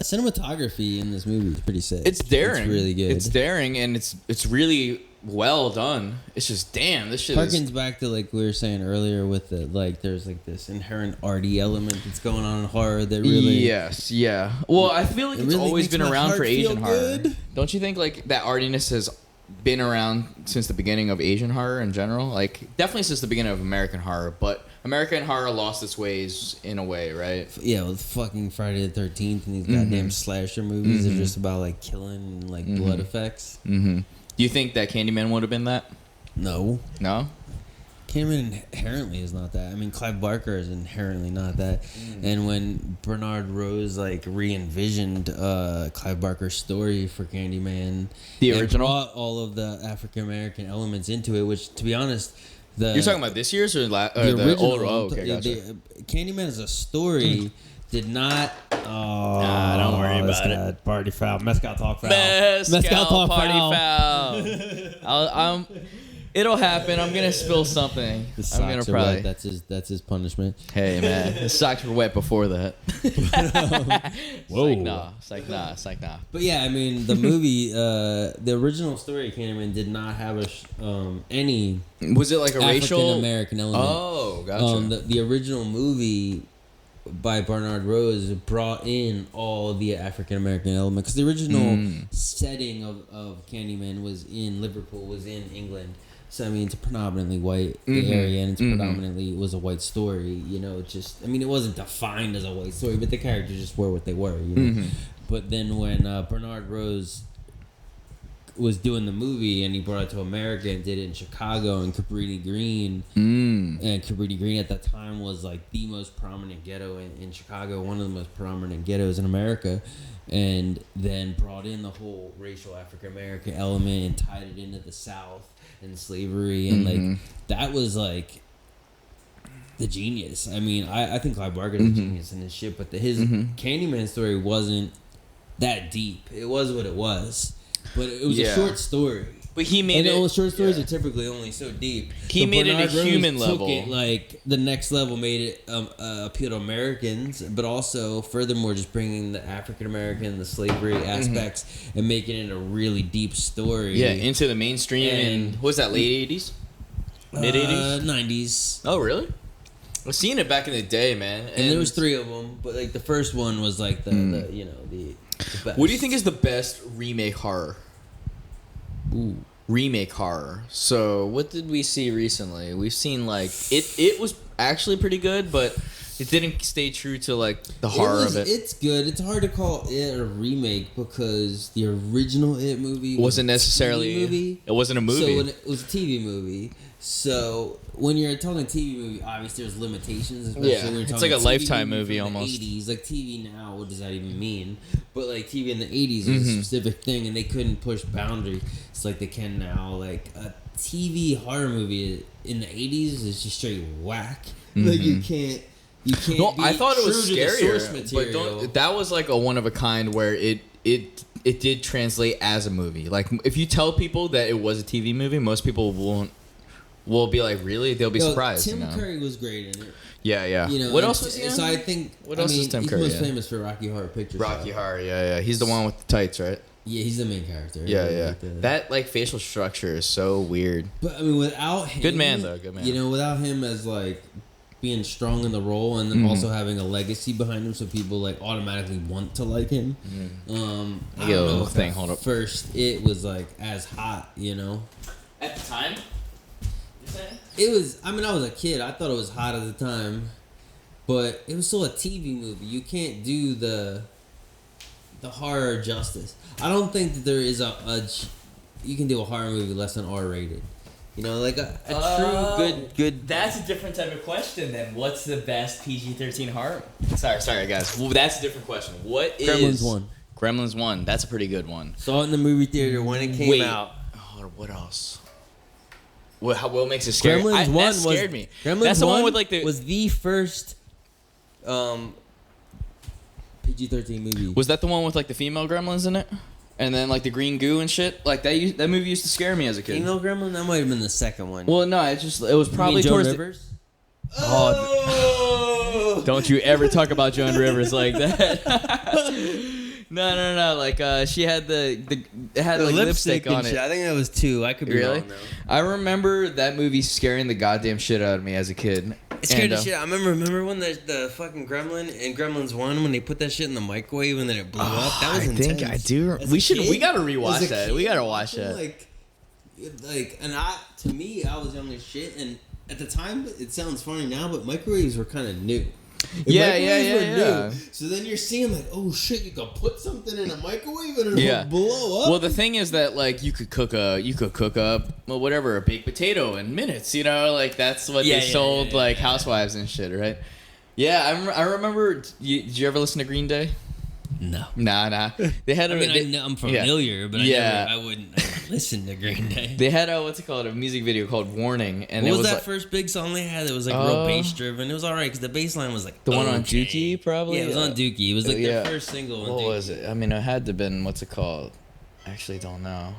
cinematography in this movie is pretty sick. It's daring. It's really good. It's daring and it's really well done. It's just damn, this shit harkens back to like we were saying earlier with the like there's like this inherent arty element that's going on in horror that really Well, I feel like it's really always been around for Asian horror. Good. Don't you think like that artiness has been around since the beginning of Asian horror in general? Like definitely since the beginning of American horror, but American horror lost its ways in a way, right? Yeah, with fucking Friday the 13th and these goddamn slasher movies are just about like killing and like blood effects. Do you think that Candyman would have been that? No. Candyman inherently is not that. I mean, Clive Barker is inherently not that. And when Bernard Rose like re-envisioned Clive Barker's story for Candyman, the original, brought all of the African American elements into it, which, to be honest, you're talking about this year's or the original. older? Oh, okay, gotcha. Candyman is a story did not. Oh, don't worry about it. Party foul. Mezcal talk foul. Mezcal talk party foul. It'll happen. I'm gonna spill something. The I'm gonna socks are probably. wet. That's his punishment. Hey man, the socks were wet before that. Whoa. It's like nah. But yeah, I mean, the movie, the original story of Candyman did not have any. Was it like a racial African American element? Oh, gotcha. The original movie by Bernard Rose brought in all the African American element, because the original setting of Candyman was in Liverpool, was in England. So I mean, it's a predominantly white area, and it was a white story. You know, it wasn't defined as a white story, but the characters just were what they were. You know, but then when Bernard Rose was doing the movie and he brought it to America and did it in Chicago and Cabrini Green, and Cabrini Green at that time was like the most prominent ghetto in Chicago, one of the most prominent ghettos in America, and then brought in the whole racial African American element and tied it into the South and slavery, and like that was like the genius. I mean, I think Clive Barker's a genius in his shit, but his Candyman story wasn't that deep. It was what it was, but it was a short story. But he made all short stories are typically only so deep. He made it a human level. Took it like the next level, made it appeal to Americans, but also furthermore just bringing the African American, the slavery aspects, and making it a really deep story. Yeah, into the mainstream. And what was that, late 80s? Mid 80s? 90s. Oh, really? I was seeing it back in the day, man. And there was 3 of them, but like the first one was like the best. What do you think is the best remake horror? Ooh. Remake horror. So what did we see recently? We've seen like it was actually pretty good, but it didn't stay true to like the horror of it. It's good. It's hard to call it a remake because the original It movie wasn't necessarily a movie. It wasn't a movie. So it was a TV movie. So when you're talking a TV movie, obviously there's limitations. Especially when you're talking it's like a TV Lifetime movie almost. 80s, like TV now, what does that even mean? But like TV in the 80s is a specific thing, and they couldn't push boundaries like they can now. Like a TV horror movie in the 80s is just straight whack. Like you can't. No, I thought it was scarier, but that was like a one of a kind where it did translate as a movie. Like if you tell people that it was a TV movie, most people will be like, really? They'll be surprised. Tim Curry was great in it. Yeah. You know, what else was he in? So I think is Tim Curry? He's most famous for Rocky Horror Picture Show. Rocky Horror, yeah. He's the one with the tights, right? Yeah, he's the main character. Yeah. That like facial structure is so weird. But I mean, without him, good man though. You know, without him as like being strong in the role, and then also having a legacy behind him, so people like automatically want to like him. I don't know if hold up. First, it was like as hot, you know. At the time. It was. I mean, I was a kid. I thought it was hot at the time, but it was still a TV movie. You can't do the horror justice. I don't think that there is you can do a horror movie less than R-rated. You know, like a true good. That's a different type of question then. What's the best PG-13 horror? Sorry guys. Well, that's a different question. What is Gremlins 1? Gremlins 1. That's a pretty good one. Saw it in the movie theater when it came out. Oh, what else? What makes it scary? Gremlins 1 scared me. Gremlins That's the 1 one with like was the first PG-13 movie. Was that the one with like the female gremlins in it? And then like the green goo and shit? Like that movie used to scare me as a kid. Female gremlin? That might have been the second one. Well, no, it was probably Joan towards Rivers? Don't you ever talk about Joan Rivers like that. No. Like she had the like lipstick on it. Shit. I think that was 2. I could be wrong though. I remember that movie scaring the goddamn shit out of me as a kid. It scared the shit. I remember when the fucking gremlin in Gremlins 1 when they put that shit in the microwave and then it blew up. That was intense. I think I do. We gotta rewatch that. We gotta watch that. To me, I was young as shit, and at the time, it sounds funny now, but microwaves were kind of new. Yeah. So then you're seeing like, oh shit, you could put something in a microwave and it'll blow up. Well, the thing is that like you could cook up a baked potato in minutes. You know, like that's what they sold housewives and shit, right? Yeah, I remember. Did you ever listen to Green Day? No. Nah. They had. I'm familiar, but I wouldn't. listen to Green Day. They had a music video called "Warning," and What it was was that like, first big song they had? It was like real bass driven. It was alright because the bass line was like the one on Dookie, probably. Yeah, it was on Dookie. It was like their first single. On What Dookie. was it? I mean, it had to have been what's it called? I actually don't know.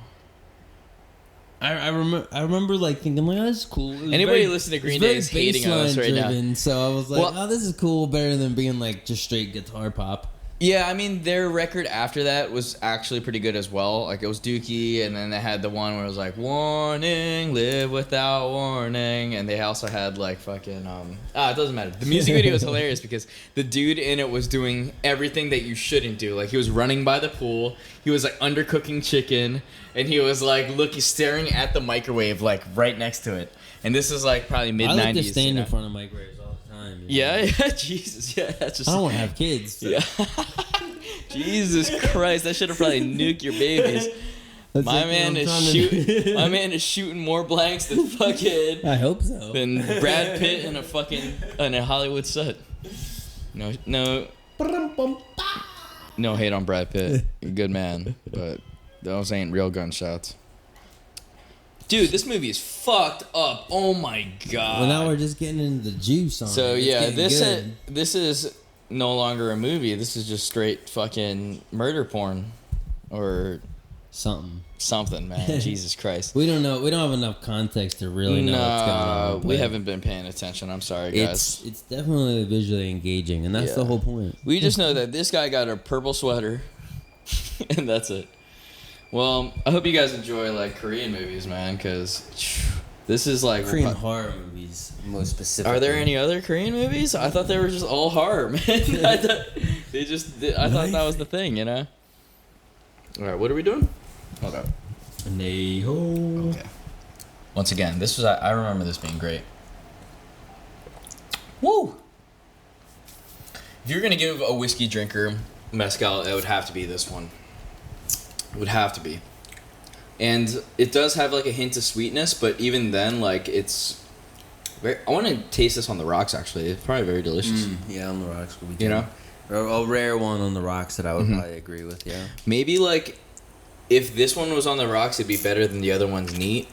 I remember like thinking like, oh, this is cool. Anybody listening to Green Day is hating on us right now. So I was like, oh, this is cool, better than being like just straight guitar pop. Yeah, I mean, their record after that was actually pretty good as well. Like, it was Dookie, and then they had the one where it was like, warning, live without warning. And they also had, like, fucking, it doesn't matter. The music video was hilarious because the dude in it was doing everything that you shouldn't do. Like, he was running by the pool, he was, like, undercooking chicken, and he was, like, staring at the microwave, like, right next to it. And this is, like, probably mid-90s. I like to stand in front of microwaves all the time. Yeah, Jesus, yeah. That's just, I don't want to have kids. So. Yeah. Jesus Christ, I should have probably nuked your babies. My man is shooting more blanks than fucking. I hope so. Than Brad Pitt in a Hollywood set. No hate on Brad Pitt. Good man, but those ain't real gunshots. Dude, this movie is fucked up. Oh my god. Well, now we're just getting into the juice on So it. yeah, this is no longer a movie. This is just straight fucking murder porn, or something, man. Jesus Christ. We don't know. We don't have enough context to really know what's going on. We haven't been paying attention. I'm sorry, guys. It's definitely visually engaging, and that's the whole point. We just know that this guy got a purple sweater, and that's it. Well, I hope you guys enjoy like Korean movies, man, because this is like Korean horror movies, most specifically. Are there any other Korean movies? I thought they were just all horror, man. I thought that was the thing, you know. All right, what are we doing? Hold up. Anejo. Okay. Once again, this was I remember this being great. Woo! If you're gonna give a whiskey drinker mezcal, it would have to be this one. It would have to be. And it does have like a hint of sweetness, but even then, like it's very. I want to taste this on the rocks. Actually, it's probably very delicious. Yeah, on the rocks would be good. You know, a rare one on the rocks that I would probably agree with. Yeah. Maybe like if this one was on the rocks, it'd be better than the other one's neat.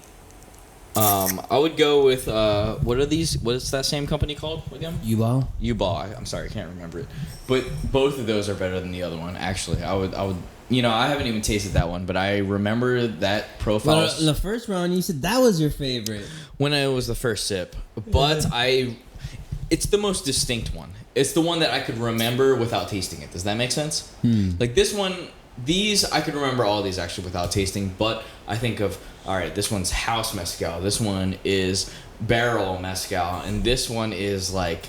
I would go with what are these? What's that same company called again? Yuu Baal. Yuu Baal. I'm sorry, I can't remember it. But both of those are better than the other one. Actually, I would. You know, I haven't even tasted that one, but I remember that profile. Well, in the first round, you said that was your favorite. When it was the first sip, but it's the most distinct one. It's the one that I could remember without tasting it. Does that make sense? Like this one, I could remember all these actually without tasting, but I think of, all right, this one's house mezcal, this one is barrel mezcal, and this one is like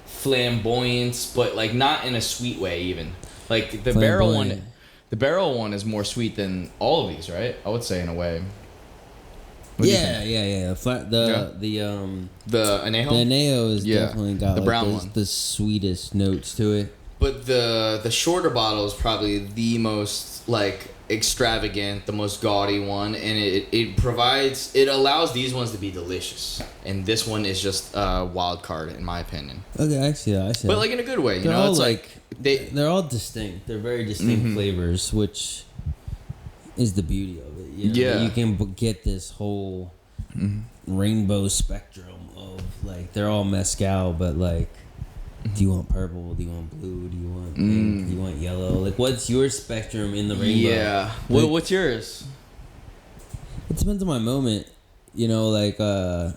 flamboyant, but like not in a sweet way even. Like the barrel one is more sweet than all of these, right? I would say in a way. Yeah. The Anejo. The Anejo is definitely got the like brown one. The sweetest notes to it. But the shorter bottle is probably the most like extravagant, the most gaudy one, and it allows these ones to be delicious. And this one is just a wild card in my opinion. Okay, I see that. But like in a good way, they're all it's like they're all distinct. They're very distinct flavors, which is the beauty of it. You know? Yeah, you can get this whole rainbow spectrum of like they're all mezcal, but like. Do you want purple? Do you want blue? Do you want pink? Do you want yellow? Like, what's your spectrum in the rainbow? Yeah. Like, what's yours? It depends on my moment. You know, like, I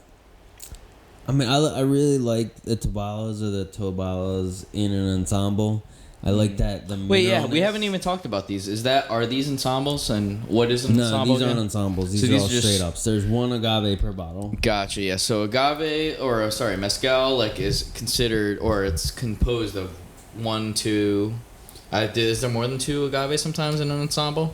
mean, I really like the tabalas or the tobalas in an ensemble. I like that. Wait, yeah, we haven't even talked about these. Are these ensembles, and what is an ensemble? No, these aren't ensembles. These are all straight ups. There's one agave per bottle. Gotcha. Yeah. So mezcal, like is considered, or it's composed of 1, 2. Is there more than 2 agave sometimes in an ensemble?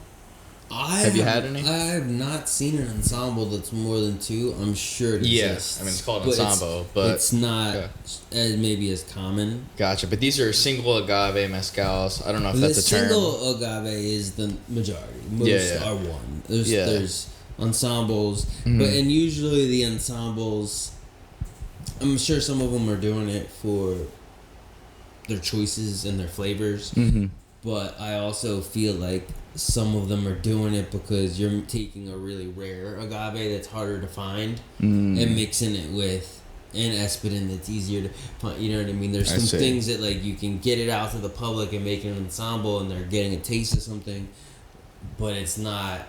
Have you had any? I have not seen an ensemble that's more than 2. I'm sure it exists. I mean, it's called ensemble, but it's not as maybe as common. Gotcha. But these are single agave mezcals. I don't know if that's a term. The single agave is the majority. Most are one. There's ensembles, and usually the ensembles, I'm sure some of them are doing it for their choices and their flavors. But I also feel like some of them are doing it because you're taking a really rare agave that's harder to find and mixing it with an Espadin that's easier to find. You know what I mean? There's some things that like you can get it out to the public and make an ensemble, and they're getting a taste of something, but it's not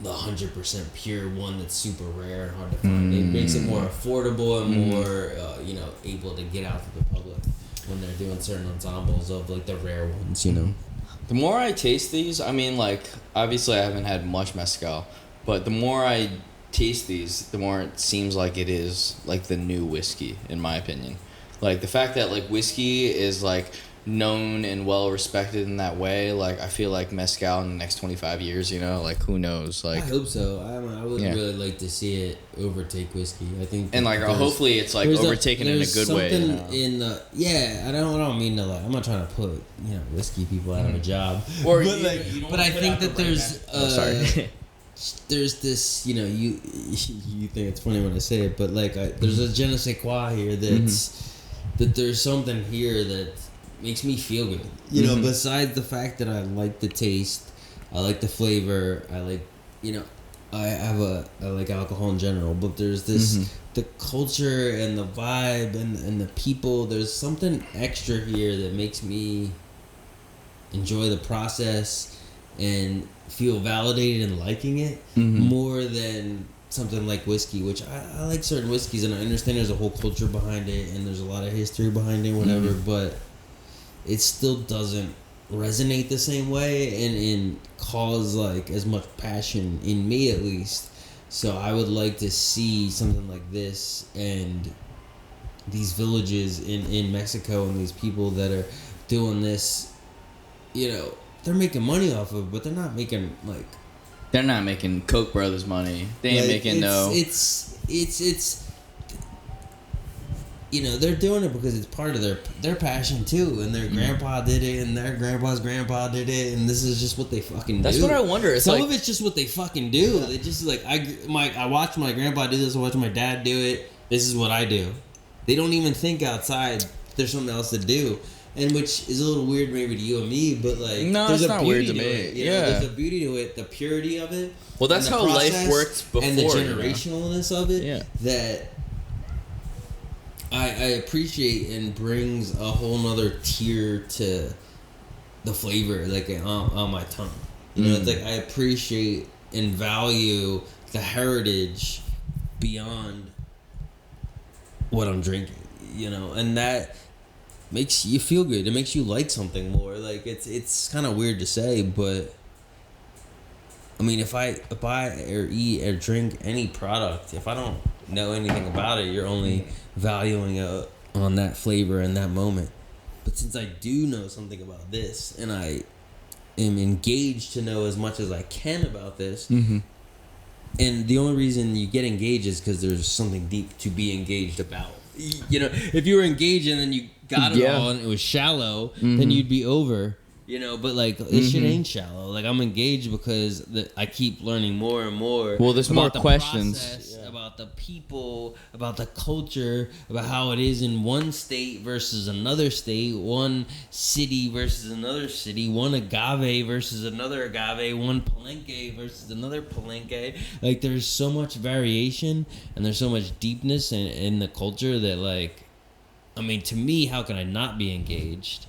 the 100% pure one that's super rare and hard to find. It makes it more affordable and more able to get out to the public when they're doing certain ensembles of like the rare ones, you know. The more I taste these, I mean, like, obviously I haven't had much mezcal, but the more I taste these, the more it seems like it is like the new whiskey, in my opinion. Like the fact that like whiskey is like known and well respected in that way, like I feel like mezcal in the next 25 years, you know, like who knows? Like I hope so. I would really like to see it overtake whiskey. I think, and like hopefully it's like overtaken in a good way. You know? In the I don't mean to like. I'm not trying to put whiskey people out of a job. Or but I think that there's there's this you think it's funny when I say it, but like there's a je ne sais quoi here that's that there's something here that makes me feel good. You know, besides the fact that I like the taste, I like the flavor, I like, I like alcohol in general, but there's this, the culture and the vibe and the people, there's something extra here that makes me enjoy the process and feel validated in liking it more than something like whiskey, which I like certain whiskeys and I understand there's a whole culture behind it and there's a lot of history behind it, whatever, but it still doesn't resonate the same way and cause like as much passion in me at least. So I would like to see something like this and these villages in Mexico and these people that are doing this, they're making money off of it, but they're not making like... They're not making Koch brothers money. They ain't making It's they're doing it because it's part of their passion too, and their grandpa did it, and their grandpa's grandpa did it, and this is just what they fucking do. That's what I wonder. It's Some of it's just what they fucking do. They just like I watched my grandpa do this, I watched my dad do it. This is what I do. They don't even think outside. There's something else to do, and which is a little weird maybe to you and me, but like no, there's it's a not beauty weird to me. it, there's a beauty to it, the purity of it. Well, that's how life worked before, and the generationalness of it. That I appreciate and brings a whole nother tier to the flavor, like on my tongue. It's like I appreciate and value the heritage beyond what I'm drinking. And that makes you feel good. It makes you like something more. Like it's kind of weird to say, but I mean, if I buy or eat or drink any product, if I don't know anything about it, you're only valuing it on that flavor in that moment. But since I do know something about this, and I am engaged to know as much as I can about this, and the only reason you get engaged is because there's something deep to be engaged about. If you were engaged and then you got it all and it was shallow, then you'd be over. But like this shit ain't shallow. Like I'm engaged because I keep learning more and more. Well, there's more questions process, about the people, about the culture, about how it is in one state versus another state, one city versus another city, one agave versus another agave, one palenque versus another palenque. Like there's so much variation and there's so much deepness in the culture that like, I mean, to me, how can I not be engaged?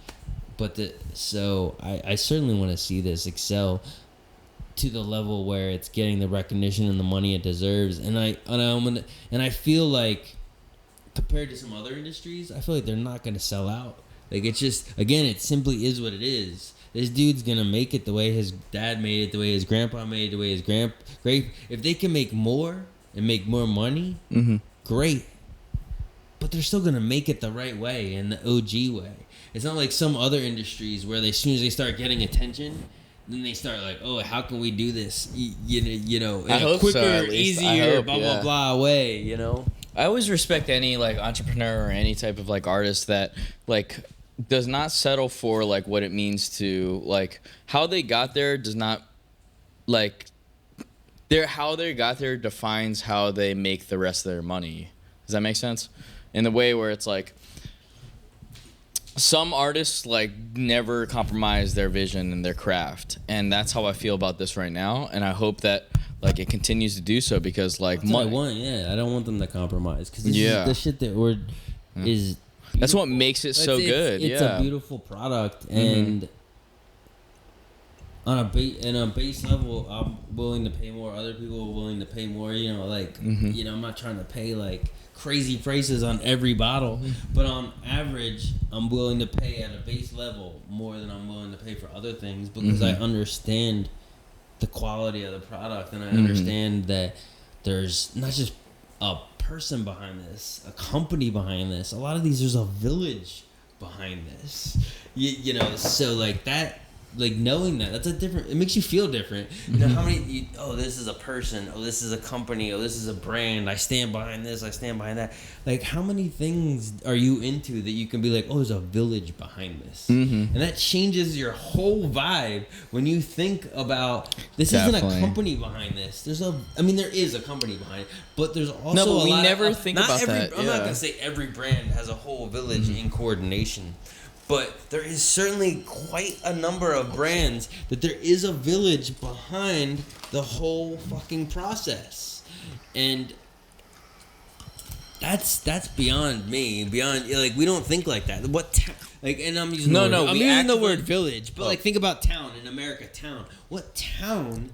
But so I certainly want to see this excel to the level where it's getting the recognition and the money it deserves. And I feel like compared to some other industries, I feel like they're not going to sell out. Like it's just, again, it simply is what it is. This dude's going to make it the way his dad made it, the way his grandpa made it, the way his great. If they can make more and make more money, great. But they're still going to make it the right way and the OG way. It's not like some other industries where as soon as they start getting attention, then they start like, oh, how can we do this? In a quicker, easier, blah, blah way, I always respect any like entrepreneur or any type of like artist that like does not settle for like what it means to like how they got there does not like how they got there defines how they make the rest of their money. Does that make sense? In the way where it's like some artists like never compromise their vision and their craft, and that's how I feel about this right now. And I hope that like it continues to do so because like I don't want them to compromise because the shit that we're is. That's what makes it so good. It's a beautiful product, and on a base level, I'm willing to pay more. Other people are willing to pay more. You know, like I'm not trying to pay like crazy prices on every bottle, but on average, I'm willing to pay at a base level more than I'm willing to pay for other things because I understand the quality of the product, and I understand that there's not just a person behind this, a company behind this. A lot of these, there's a village behind this. You know, so like that, like knowing that's a different. It makes you feel different. You know how many? This is a person. Oh, this is a company. Oh, this is a brand. I stand behind this. I stand behind that. Like, how many things are you into that you can be like, oh, there's a village behind this, and that changes your whole vibe when you think about this. Isn't a company behind this. There is a company behind it, but there's also we never think about that. I'm not gonna say every brand has a whole village in coordination. But there is certainly quite a number of brands that there is a village behind the whole fucking process. And that's beyond me. Beyond, like, we don't think like that. And I'm using the word village, but like think about town in America, town. What town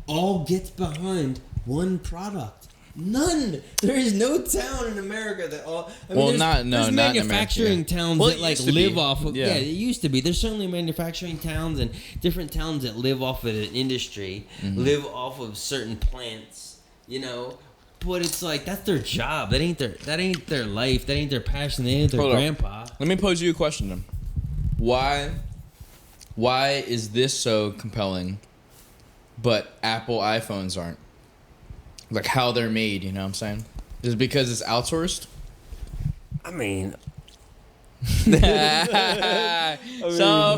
all gets behind one product? None. There is no town in America that all. There's manufacturing towns that like live off of. Yeah, it used to be. There's certainly manufacturing towns and different towns that live off of an industry, live off of certain plants. You know, but it's like that's their job. That ain't their life. That ain't their passion. That ain't their grandpa. Let me pose you a question then. Why is this so compelling, but Apple iPhones aren't? Like how they're made, you know what I'm saying? Is it because it's outsourced? I mean, some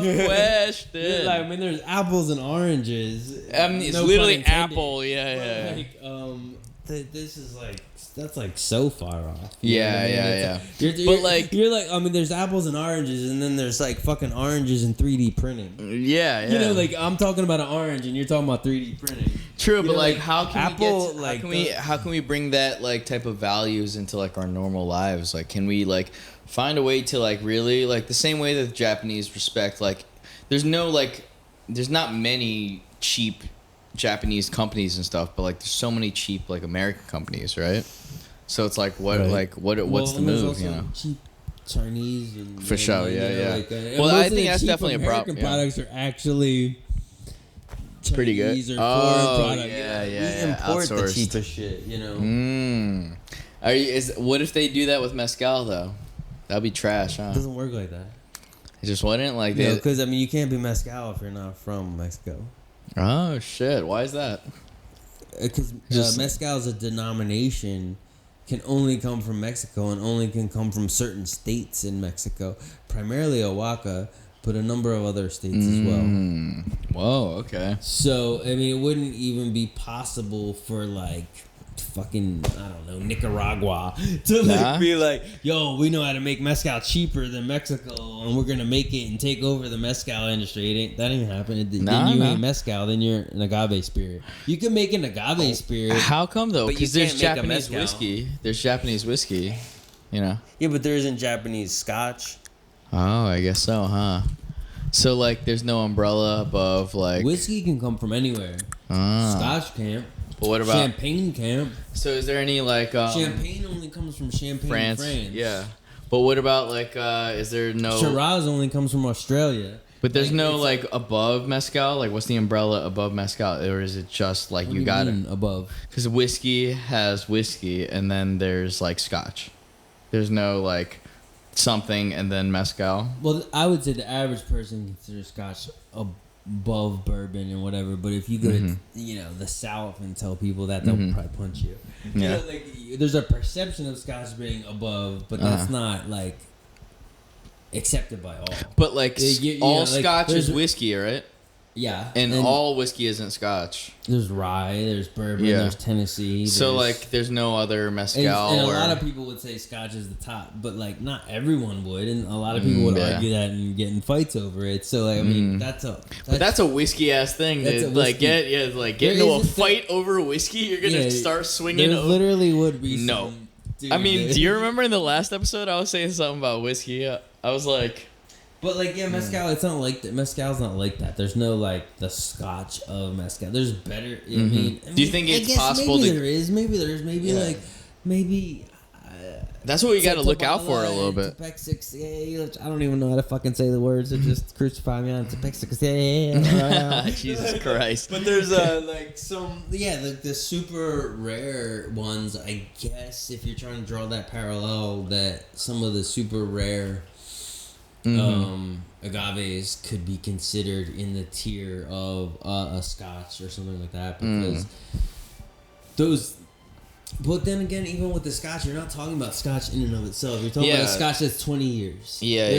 question. Like, there's apples and oranges. It's literally apple. Yeah. Like, this is like that's like so far off. Yeah. There's apples and oranges, and then there's like fucking oranges in 3D printing. Yeah. You know, like I'm talking about an orange, and you're talking about 3D printing. True, but like, how can we bring that like type of values into like our normal lives? Like, can we like find a way to like really like the same way that the Japanese respect like there's not many cheap Japanese companies and stuff, but like there's so many cheap like American companies, right? So it's like what's the move, you know? Cheap Chinese and for sure, yeah. Like, I think that's definitely a problem. American products are actually pretty good. Chinese or foreign product. We import outsourced. the cheapest shit, you know. What if they do that with mezcal though? That'd be trash, huh? It doesn't work like that. It just wouldn't like. Because you can't be mezcal if you're not from Mexico. Oh shit! Why is that? Because mezcal is a denomination, can only come from Mexico and only can come from certain states in Mexico, primarily Oaxaca, but a number of other states as well. Whoa, okay. So, it wouldn't even be possible for, like, fucking, I don't know, Nicaragua to be like, yo, we know how to make mezcal cheaper than Mexico, and we're going to make it and take over the mezcal industry. That ain't happening. Then you ain't mezcal, then you're an agave spirit. You can make an agave spirit. How come, though? Because there's Japanese whiskey. There's Japanese whiskey, you know? Yeah, but there isn't Japanese scotch. Oh, I guess so, huh? So, like, there's no umbrella above, like... Whiskey can come from anywhere. Scotch can't. But what about... Champagne can't. So, is there any, like... Champagne only comes from Champagne, France. Yeah. But what about, like, is there no... Shiraz only comes from Australia. But there's no, like, above mezcal? Like, what's the umbrella above mezcal? Or is it just, like, you got it... above? Because whiskey has whiskey, and then there's, like, scotch. There's no, like... something and then mezcal. Well, I would say the average person considers scotch above bourbon and whatever, but if you go to the South and tell people that, they'll probably punch you. Yeah. There's a perception of scotch being above, but that's not like accepted by all. But like all scotch is whiskey, right? Yeah. And all whiskey isn't Scotch. There's rye, there's bourbon, there's Tennessee. So, like, there's no other mezcal. And a lot of people would say Scotch is the top, but, like, not everyone would. And a lot of people would argue that and get in fights over it. So, like, I mean, that's a whiskey-ass thing. Like, get into a fight over whiskey, you're going to start swinging over. There literally would be No. I mean, do you remember in the last episode I was saying something about whiskey? I was like... But, like, mezcal, it's not like that. Mezcal's not like that. There's no, like, the Scotch of mezcal. There's better, I mean... Do you think it's possible maybe there is. Maybe, that's what we got to look out for a little bit. I don't even know how to fucking say the words. It just crucify me on Jesus Christ. But there's, like, some... Yeah, like, the super rare ones, I guess, if you're trying to draw that parallel, that some of the super rare... agaves could be considered in the tier of a Scotch or something like that, because those. But then again, even with the Scotch, you're not talking about Scotch in and of itself. You're talking about a Scotch that's 20 years.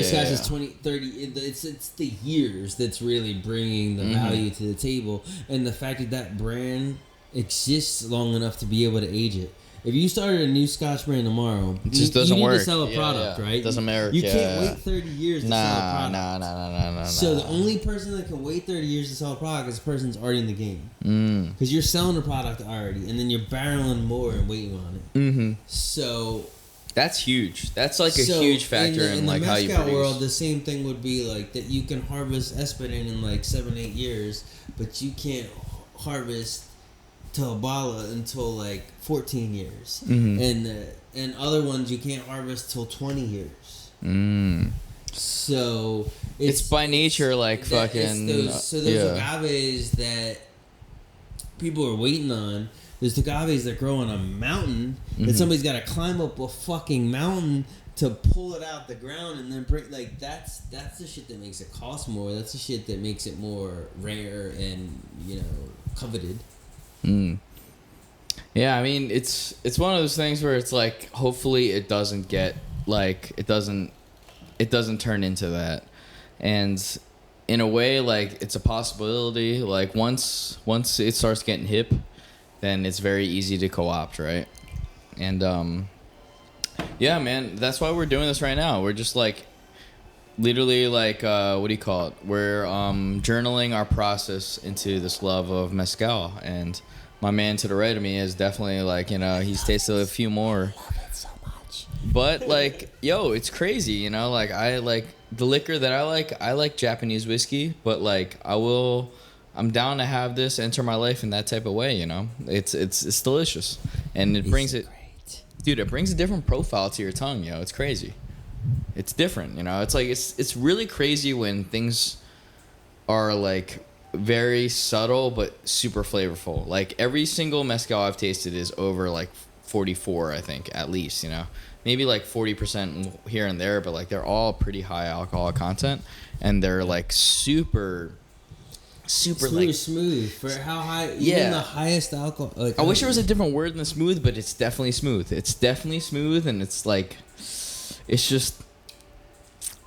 Scotch that's 20, 30. It's the years that's really bringing the value to the table, and the fact that brand exists long enough to be able to age it. If you started a new Scotch brand tomorrow, it just doesn't work. You need to sell a product, right? Doesn't matter. You can't wait 30 years to sell a product. Nah. So the only person that can wait 30 years to sell a product is the person who's already in the game. Because you're selling a product already, and then you're barreling more and waiting on it. So that's huge. That's like a huge factor in like how you produce. In the mezcal world, the same thing would be like that. You can harvest Espadin in like 7-8 years, but you can't harvest Talbala until like 14 years, and other ones you can't harvest till 20 years. So it's by nature like fucking. Those agaves that people are waiting on. There's agaves that grow on a mountain that somebody's got to climb up a fucking mountain to pull it out the ground and then bring, like, that's the shit that makes it cost more. That's the shit that makes it more rare and, you know, coveted. Yeah, I mean, it's one of those things where it's like, hopefully it doesn't get like it doesn't turn into that, and in a way, like, it's a possibility. Like once it starts getting hip, then it's very easy to co-opt, right? And yeah, man, that's why we're doing this right now. We're just like literally like what do you call it? We're journaling our process into this love of mezcal, and my man to the right of me is definitely like, you know, he's tasted a few more. I love it so much. But like, yo, it's crazy, you know. Like, I like the liquor that I like Japanese whiskey, but like I'm down to have this enter my life in that type of way, you know. It's delicious, and it brings it. Dude, it brings a different profile to your tongue, yo. It's crazy. It's different, you know. It's like it's really crazy when things are like very subtle but super flavorful. Like every single mezcal I've tasted is over like 44, I think, at least, you know. Maybe like 40% here and there, but like they're all pretty high alcohol content, and they're like super like smooth for how high. Even the highest alcohol. Like, I wish there was a different word than smooth, but it's definitely smooth. It's definitely smooth, and it's like, it's just,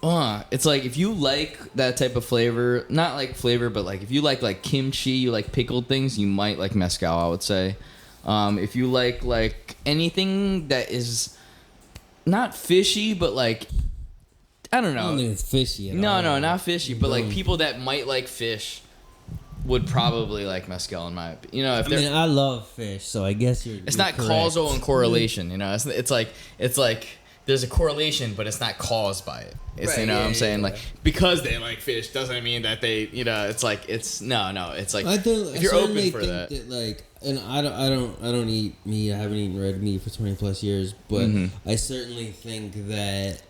it's like if you like that type of flavor, not like flavor, but like if you like kimchi, you like pickled things, you might like mezcal, I would say. If you like anything that is not fishy, but like, I don't know. I don't think it's fishy at all. No, not fishy, but like people that might like fish would probably like mezcal, in my opinion. You know, if I love fish, so I guess you're. It's not correct. Causal and correlation. You know, it's like there's a correlation, but it's not caused by it. It's right, you know what I'm saying, like because they like fish doesn't mean that they, you know, it's like it's no. It's like if you're open for that. Like, and I don't eat meat. I haven't eaten red meat for 20+ years, but I certainly think that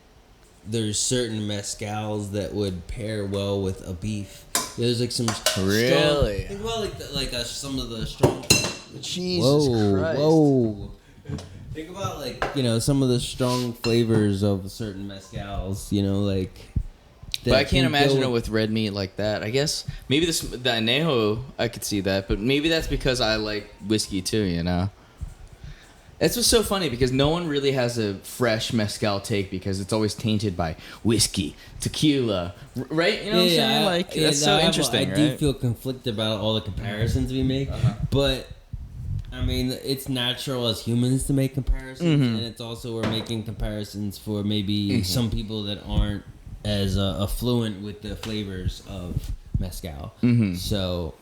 there's certain mezcals that would pair well with a beef. There's like some really strong, think about some of the strong. Jesus Christ! Whoa! Think about like, you know, some of the strong flavors of certain mezcals. You know, like. But I can't imagine it with red meat like that. I guess maybe the Anejo, I could see that, but maybe that's because I like whiskey too. You know. It's what's so funny because no one really has a fresh mezcal take because it's always tainted by whiskey, tequila, right? You know what I'm saying? Like that's so interesting. I do feel conflicted about all the comparisons we make, but I mean, it's natural as humans to make comparisons, and it's also we're making comparisons for maybe some people that aren't as affluent with the flavors of mezcal. So,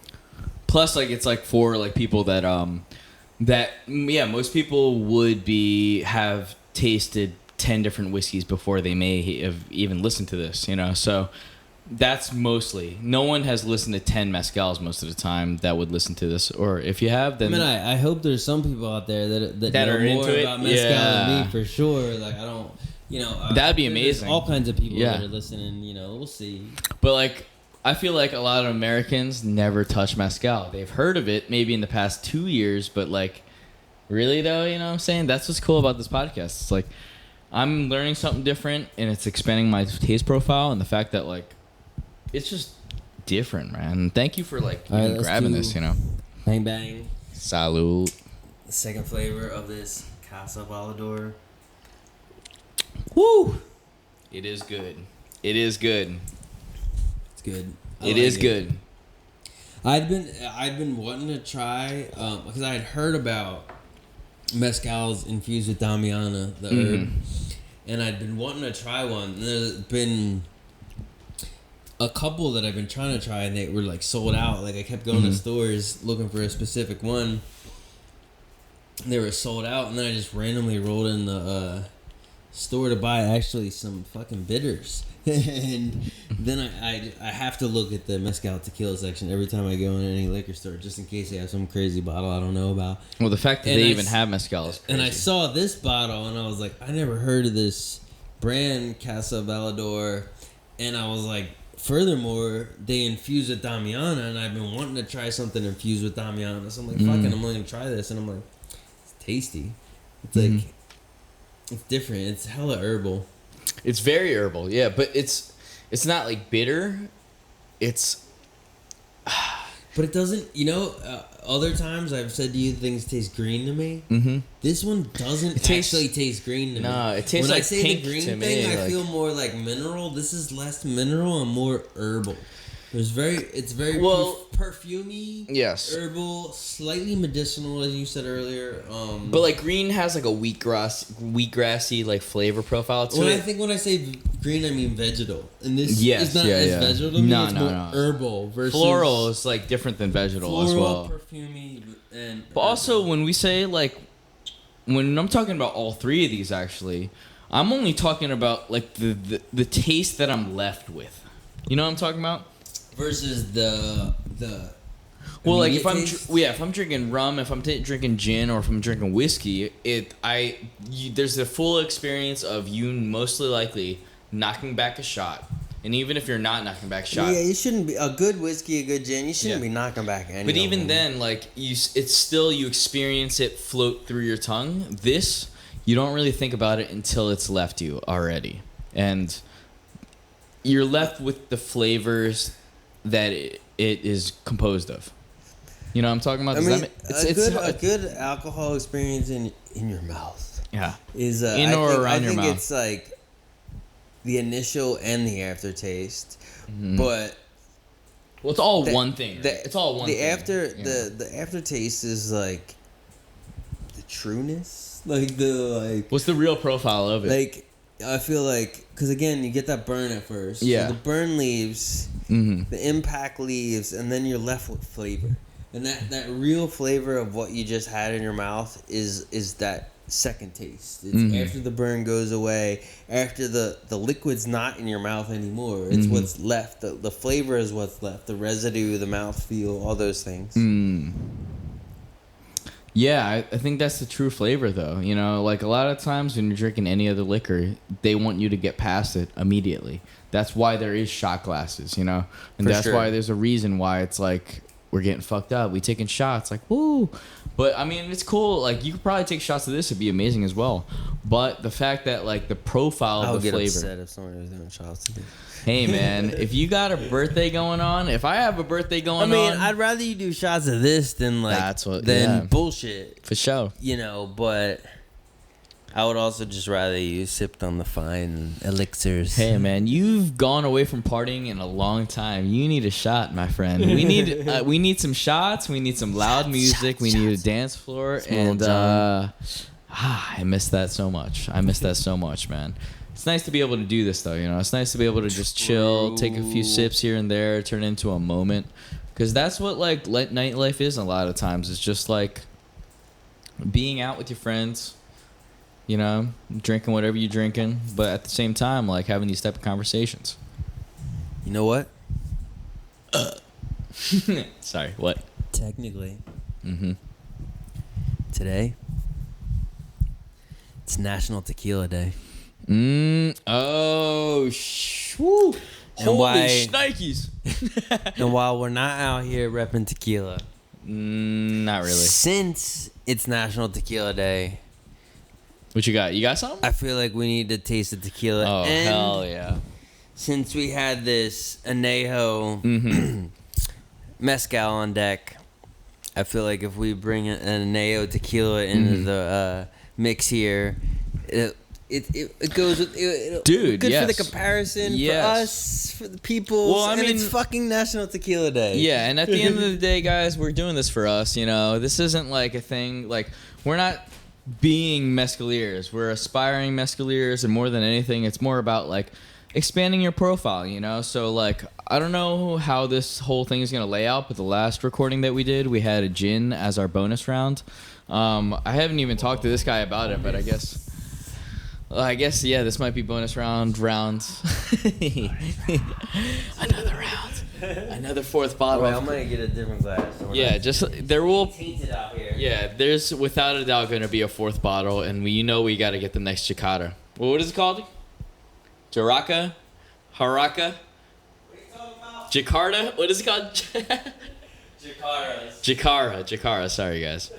plus, like it's like for like people that most people would have tasted 10 different whiskeys before they may have even listened to this, you know. So that's mostly no one has listened to 10 mezcals most of the time that would listen to this, or if you have, then I hope there's some people out there that know are more into about it. mezcal than me for sure. Like I don't, that'd be amazing. All kinds of people that are listening. We'll see. But like, I feel like a lot of Americans never touch mezcal. They've heard of it maybe in the past 2 years, but like, really though, you know what I'm saying? That's what's cool about this podcast. It's like, I'm learning something different, and it's expanding my taste profile, and the fact that like, it's just different, man. Thank you for like grabbing this, Bang bang. Salud. The second flavor of this Casa Volador. Woo! It is good. It is good. It's good. It is good. I've been wanting to try because I had heard about mezcals infused with Damiana, the herb, and I'd been wanting to try one. And there's been a couple that I've been trying to try, and they were like sold out. Like I kept going to stores looking for a specific one. They were sold out, and then I just randomly rolled in the store to buy actually some fucking bitters. And then I have to look at the mezcal tequila section every time I go in any liquor store, just in case they have some crazy bottle I don't know about. Well, the fact that they even have mezcal is crazy. And I saw this bottle, and I was like, I never heard of this brand, Casa Volador. And I was like, furthermore, they infuse with Damiana, and I've been wanting to try something infused with Damiana. So I'm like, fuck it, I'm going to try this. And I'm like, it's tasty. It's like, it's different. It's hella herbal. It's very herbal, yeah, but it's not like bitter. It's but it doesn't. Other times I've said to you things taste green to me. This one doesn't actually taste green to me. No, it tastes when like I say pink the green to thing, me. I feel more like mineral. This is less mineral and more herbal. It's very perfumey. Yes. Herbal, slightly medicinal, as you said earlier. But like green has like a wheatgrassy like flavor profile to it. When I say green, I mean vegetal, and this is not as vegetal to me. It's more herbal versus floral is like different than vegetal as well. Floral, perfumey, and but also when we say like when I'm talking about all three of these, actually, I'm only talking about like the taste that I'm left with. You know what I'm talking about? Versus the well, like if I'm drinking rum, if I'm drinking gin, or if I'm drinking whiskey, there's the full experience of you mostly likely knocking back a shot, and even if you're not knocking back a shot, you shouldn't be a good whiskey, a good gin. You shouldn't be knocking back any. But even then, like it's still you experience it float through your tongue. This you don't really think about it until it's left you already, and you're left with the flavors that it is composed of. You know what I'm talking about? A good alcohol experience in your mouth. Yeah. Is in or around your mouth. I think it's like the initial and the aftertaste, but it's all one thing. Right? It's all one thing. The aftertaste is like the trueness, What's the real profile of it? Like I feel like, because again, you get that burn at first. Yeah. So the burn leaves, the impact leaves, and then you're left with flavor. And that real flavor of what you just had in your mouth is that second taste. It's after the burn goes away, after the liquid's not in your mouth anymore. It's what's left. The flavor is what's left. The residue, the mouthfeel, all those things. Yeah, I think that's the true flavor, though. You know, like a lot of times when you're drinking any other liquor, they want you to get past it immediately. That's why there is shot glasses, you know? And that's why there's a reason why it's like, we're getting fucked up. We taking shots, like, woo. But, I mean, it's cool. Like, you could probably take shots of this. It'd be amazing as well. But the fact that like the profile of the flavor. I would get upset if someone was doing shots today. Hey man, if you got a birthday going on, if I have a birthday going on, I'd rather you do shots of this than bullshit. For sure. You know, but I would also just rather you sipped on the fine elixirs. Hey man, you've gone away from partying in a long time. You need a shot, my friend. We need some shots. We need some loud music. We need a dance floor, and I miss that so much. Man. It's nice to be able to do this, though. You know, it's nice to be able to just chill, take a few sips here and there, turn it into a moment, because that's what like nightlife is. A lot of times, it's just like being out with your friends, you know, drinking whatever you're drinking, but at the same time, like having these type of conversations. You know what? Sorry, what? Technically, today it's National Tequila Day. Oh, woo. Holy shnikes. And while we're not out here repping tequila, not really. Since it's National Tequila Day, what you got? You got something? I feel like we need to taste the tequila. Oh, and hell yeah. Since we had this Anejo mezcal on deck, I feel like if we bring an Anejo tequila into the mix here, it goes with dude. Good yes. for the comparison for us, for the people. Well, I mean, it's fucking National Tequila Day. Yeah, and at the end of the day, guys, we're doing this for us. You know, this isn't like a thing. Like, we're not being mezcaliers. We're aspiring mezcaliers, and more than anything, it's more about like expanding your profile. You know, so like I don't know how this whole thing is gonna lay out, but the last recording that we did, we had a gin as our bonus round. I haven't even talked to this guy about it, but I guess yeah, this might be bonus rounds. Another round. Another fourth bottle. Wait, I'm gonna get a different glass. Yeah, just there will. Tainted out here. Yeah, there's without a doubt going to be a fourth bottle, and we we got to get the next Jakarta. Well, what is it called? Haraka. What are you talking about? Jakarta. What is it called? Jakarta. Sorry, guys.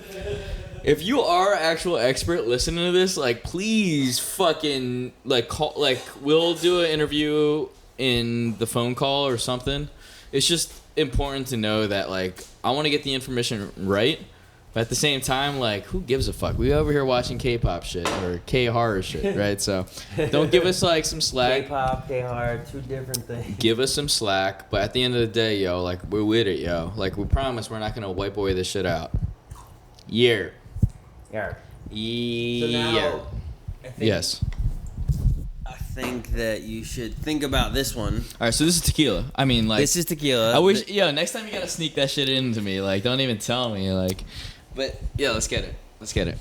If you are an actual expert listening to this, like, please fucking, like, call, like, we'll do an interview in the phone call or something. It's just important to know that, like, I want to get the information right, but at the same time, like, who gives a fuck? We over here watching K-pop shit or K-horror shit, right? So don't give us, like, some slack. K-pop, K-horror, two different things. Give us some slack, but at the end of the day, yo, like, we're with it, yo. Like, we promise we're not going to wipe away this shit out. Yeah. Yeah. Yeah. Yes. I think that you should think about this one. All right, so this is tequila. I mean, like, this is tequila. I wish, next time you gotta sneak that shit into me. Like, don't even tell me. Like, but yeah, let's get it.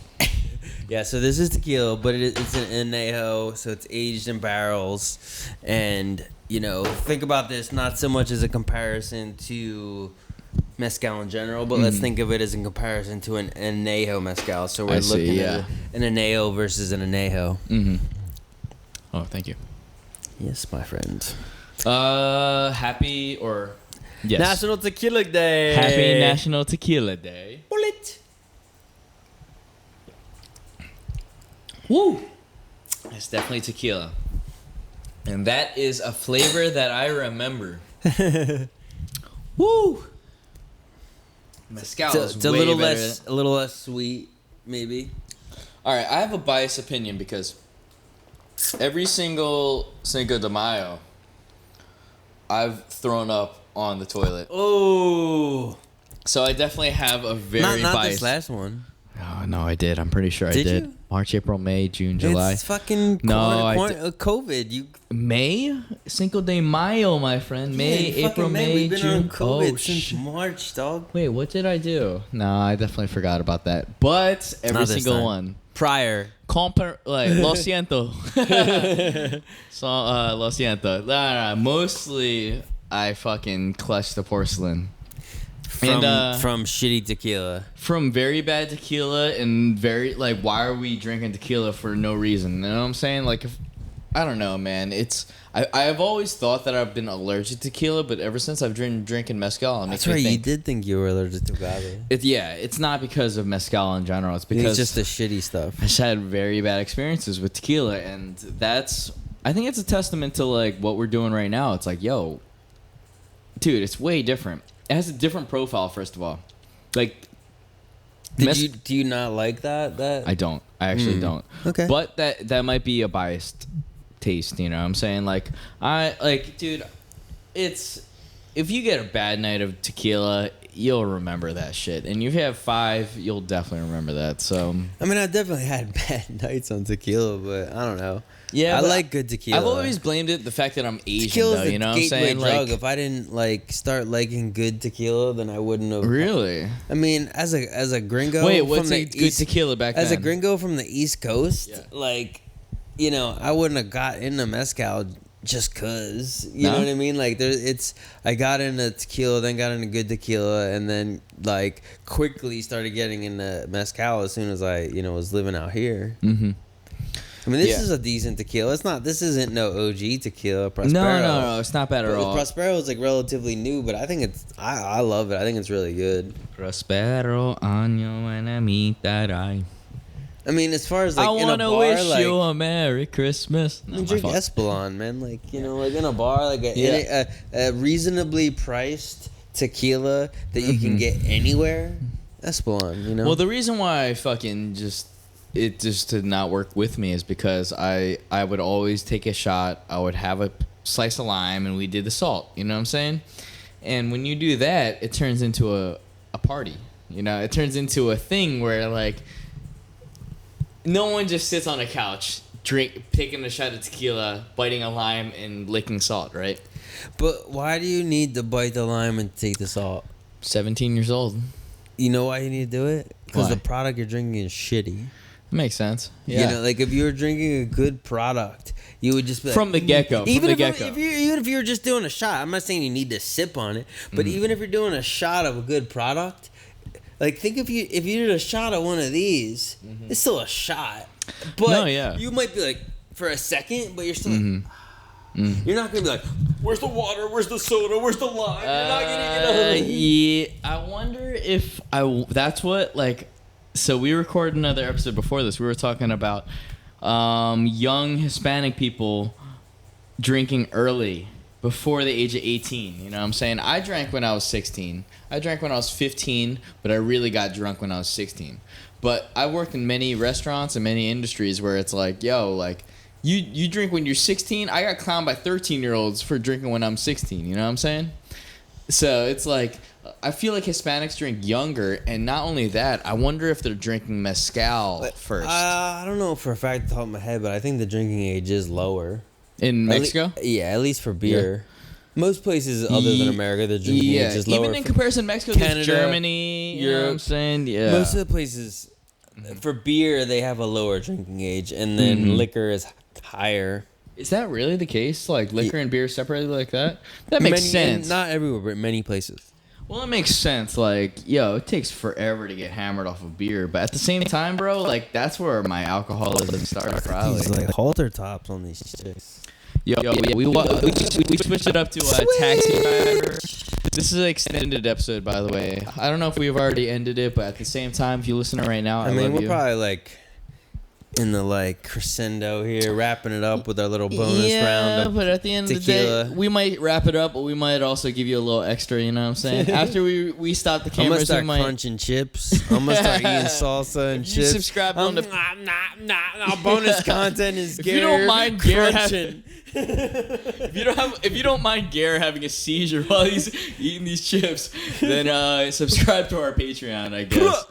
Yeah, so this is tequila, but it's an anejo, so it's aged in barrels, and you know, think about this not so much as a comparison to mezcal in general, but let's think of it as in comparison to an anejo mezcal. So we're looking at an anejo versus an anejo. Oh, thank you. Yes, my friend. Happy or yes. National Tequila Day. Happy National Tequila Day. Bullet. Woo. It's definitely tequila, and that is a flavor that I remember. Woo. Mezcal is way better. A little less sweet, maybe. All right, I have a biased opinion because every single Cinco de Mayo, I've thrown up on the toilet. Oh. So I definitely have a very not biased. This last one. Oh, no, I did. I'm pretty sure I did. Did you? March, April, May, June, July. It's fucking COVID. May? Cinco de Mayo, my friend. May, April, May, we've been June. on COVID since March, dog. Wait, what did I do? No, I definitely forgot about that. But every single one. Prior. Lo siento. So, lo siento. Nah, mostly, I fucking clutched the porcelain. From shitty tequila. From very bad tequila and very, like, why are we drinking tequila for no reason? You know what I'm saying? Like, I don't know, man. I've always thought that I've been allergic to tequila, but ever since I've been drinking mezcal, that's right. You did think you were allergic to agave. It's not because of mezcal in general. It's because it's just the shitty stuff. I just had very bad experiences with tequila, and I think it's a testament to like what we're doing right now. It's like, yo, dude, it's way different. It has a different profile, first of all. Like, do you not like that? I don't. I actually don't. Okay. But that might be a biased taste, you know what I'm saying? Like, dude, if you get a bad night of tequila, you'll remember that shit. And if you have 5, you'll definitely remember that. So, I mean, I definitely had bad nights on tequila, but I don't know. Yeah, I like good tequila. I've always blamed it the fact that I'm Asian, Tequila's though. You know what I'm saying? Drug. Like, if I didn't like start liking good tequila, then I wouldn't have. Really? I mean, as a gringo. Wait, what's from a the good East, tequila back then? As a gringo from the East Coast, like, you know, I wouldn't have got into mezcal just cause. You know what I mean? Like, I got into tequila, then got into good tequila, and then like quickly started getting into mezcal as soon as I, you know, was living out here. Mm-hmm. I mean, this is a decent tequila. This isn't no OG tequila. Prospero. No, it's not bad at all. Prospero is like relatively new, but I think I love it. I think it's really good. Prospero año enamitarai. I mean, as far as like I in a bar, wish like, you a Merry Christmas. I mean, drink Espolon, man. Like, you know, like in a bar, like a reasonably priced tequila that you can get anywhere. Espolon, you know. Well, the reason why I fucking it just did not work with me is because I would always take a shot. I would have a slice of lime, and we did the salt. You know what I'm saying? And when you do that, it turns into a party. You know, it turns into a thing where like no one just sits on a couch, taking a shot of tequila, biting a lime, and licking salt, right? But why do you need to bite the lime and take the salt? 17 years old. You know why you need to do it? Because Why? the product you're drinking is shitty. Makes sense. Yeah. You know, like if you were drinking a good product, you would just be like, from the get-go. Even if you were just doing a shot, I'm not saying you need to sip on it, but even if you're doing a shot of a good product, like think if you did a shot of one of these, it's still a shot. But you might be like for a second, but you're still like, you're not gonna be like, where's the water? Where's the soda? Where's the lime? You're not gonna get Yeah, I wonder if that's what like. So we recorded another episode before this. We were talking about young Hispanic people drinking early before the age of 18. You know what I'm saying? I drank when I was 16. I drank when I was 15, but I really got drunk when I was 16. But I worked in many restaurants and many industries where it's like, yo, like, you drink when you're 16. I got clowned by 13-year-olds for drinking when I'm 16. You know what I'm saying? So it's like, I feel like Hispanics drink younger, and not only that, I wonder if they're drinking mezcal first. I don't know for a fact off the top of my head, but I think the drinking age is lower. In Mexico? At least for beer. Yeah. Most places other than America, the drinking age is lower. Even in comparison to Mexico, there's Germany, Europe, you know what I'm saying? Yeah. Most of the places, for beer, they have a lower drinking age, and then liquor is higher. Is that really the case? Like, liquor and beer separated like that? That makes sense. Not everywhere, but many places. Well, it makes sense. Like, yo, it takes forever to get hammered off of beer. But at the same time, bro, like, that's where my alcoholism started, probably. These, like, halter tops on these chicks. Yo, we switched it up to Taxi Driver. This is an extended episode, by the way. I don't know if we've already ended it, but at the same time, if you listen right now, I mean, we're probably, like, in the like crescendo here, wrapping it up with our little bonus round of but at the end tequila. of the day, we might wrap it up, but we might also give you a little extra, you know what I'm saying? After we stop the cameras, I'm gonna start crunching chips. I'm gonna start eating salsa and chips. You subscribe on the bonus content is if you don't mind crunching. If you don't mind Gare having a seizure while he's eating these chips, then subscribe to our Patreon, I guess.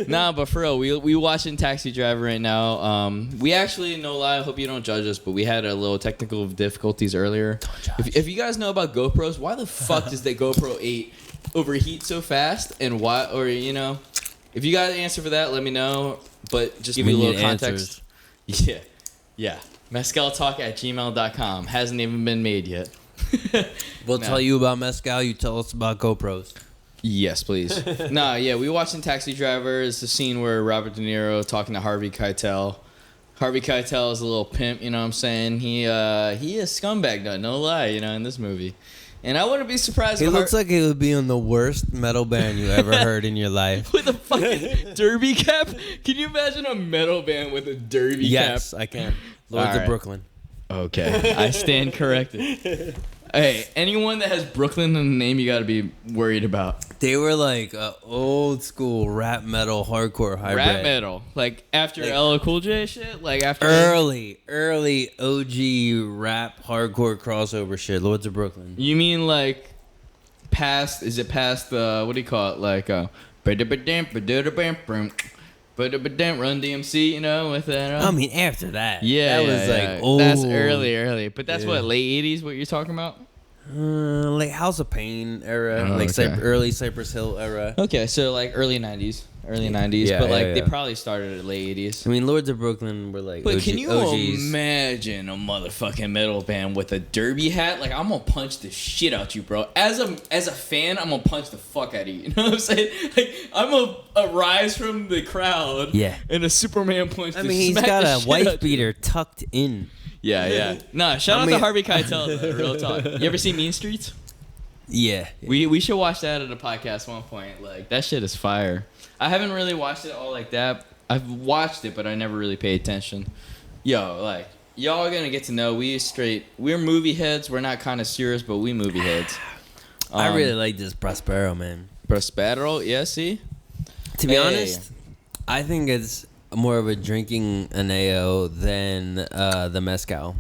Nah, but for real, we watching Taxi Driver right now. We actually, no lie, I hope you don't judge us, but we had a little technical difficulties earlier. If you guys know about GoPros, why the fuck does the GoPro 8 overheat so fast, and why? Or you know, if you got an answer for that, let me know. But just give me a little context. Yeah. Mezcaltalk@gmail.com hasn't even been made yet. We'll tell you about mezcal. You tell us about GoPros. Yes, please. We watching Taxi Driver. It's the scene where Robert De Niro talking to Harvey Keitel. Harvey Keitel is a little pimp, you know what I'm saying? He is scumbag, no lie, you know, in this movie. And I wouldn't be surprised. He looks like he would be on the worst metal band you ever heard in your life. With a fucking derby cap? Can you imagine a metal band with a derby cap? Yes, I can. Lords of Brooklyn. Okay, I stand corrected. Hey, anyone that has Brooklyn in the name, you got to be worried about. They were like old school rap metal, hardcore hybrid. Rap metal, like after like, LL Cool J shit, like after early OG rap hardcore crossover shit. Lords of Brooklyn. You mean like past? Is it past the what do you call it? Like Run DMC, you know, with that. I mean, after that. Yeah, that was like, oh. That's early. But that's what, late 80s, what you're talking about? Like House of Pain era, early Cypress Hill era. Okay, so like early 90s. Yeah, but like they probably started at late 80s. I mean, Lords of Brooklyn were like But can you imagine a motherfucking metal band with a derby hat? Like, I'm gonna punch the shit out you, bro. As a fan, I'm gonna punch the fuck out of you. You know what I'm saying? Like, I'm gonna rise from the crowd. Yeah. And a Superman punch. I mean, he's got a wife beater tucked in. Yeah. Nah, shout out to Harvey Keitel, though, real talk. You ever see Mean Streets? Yeah. We should watch that at a podcast one point. Like, that shit is fire. I haven't really watched it all like that. I've watched it, but I never really paid attention. Yo, like, y'all are gonna get to know we're movie heads. We're not connoisseurs, but we movie heads. I really like this Prospero, man. Prospero, yeah, see? To be honest, I think it's more of a drinking Anejo than the Mezcal.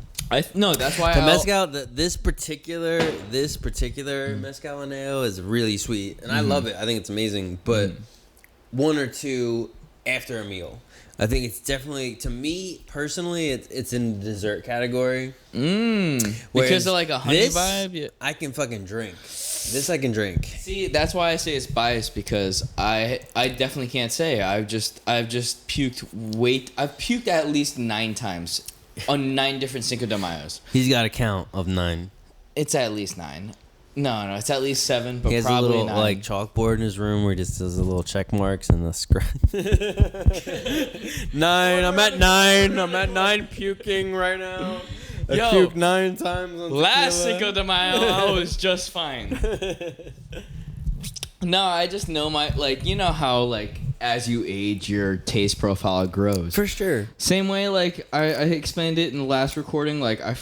No, that's why the Mezcal. This particular Mezcal Anejo is really sweet, and I love it. I think it's amazing, but one or two after a meal. I think it's definitely, to me personally, it's in the dessert category. Because of like a honey vibe. Yeah. I can fucking drink. This I can drink. See, that's why I say it's biased, because I definitely can't say. I've just puked I've puked at least 9 times on 9 different Cinco de Mayos. He's got a count of 9. It's at least 9. No, it's at least 7, but he has probably a little 9. like chalkboard in his room where he just does the little check marks and the scratch. 9. I'm at 9. I'm at 9 puking right now. I puked 9 times on last Cinco de Mayo, I was just fine. No, I just know you know how, like, as you age, your taste profile grows. For sure. Same way, like, I explained it in the last recording, like, I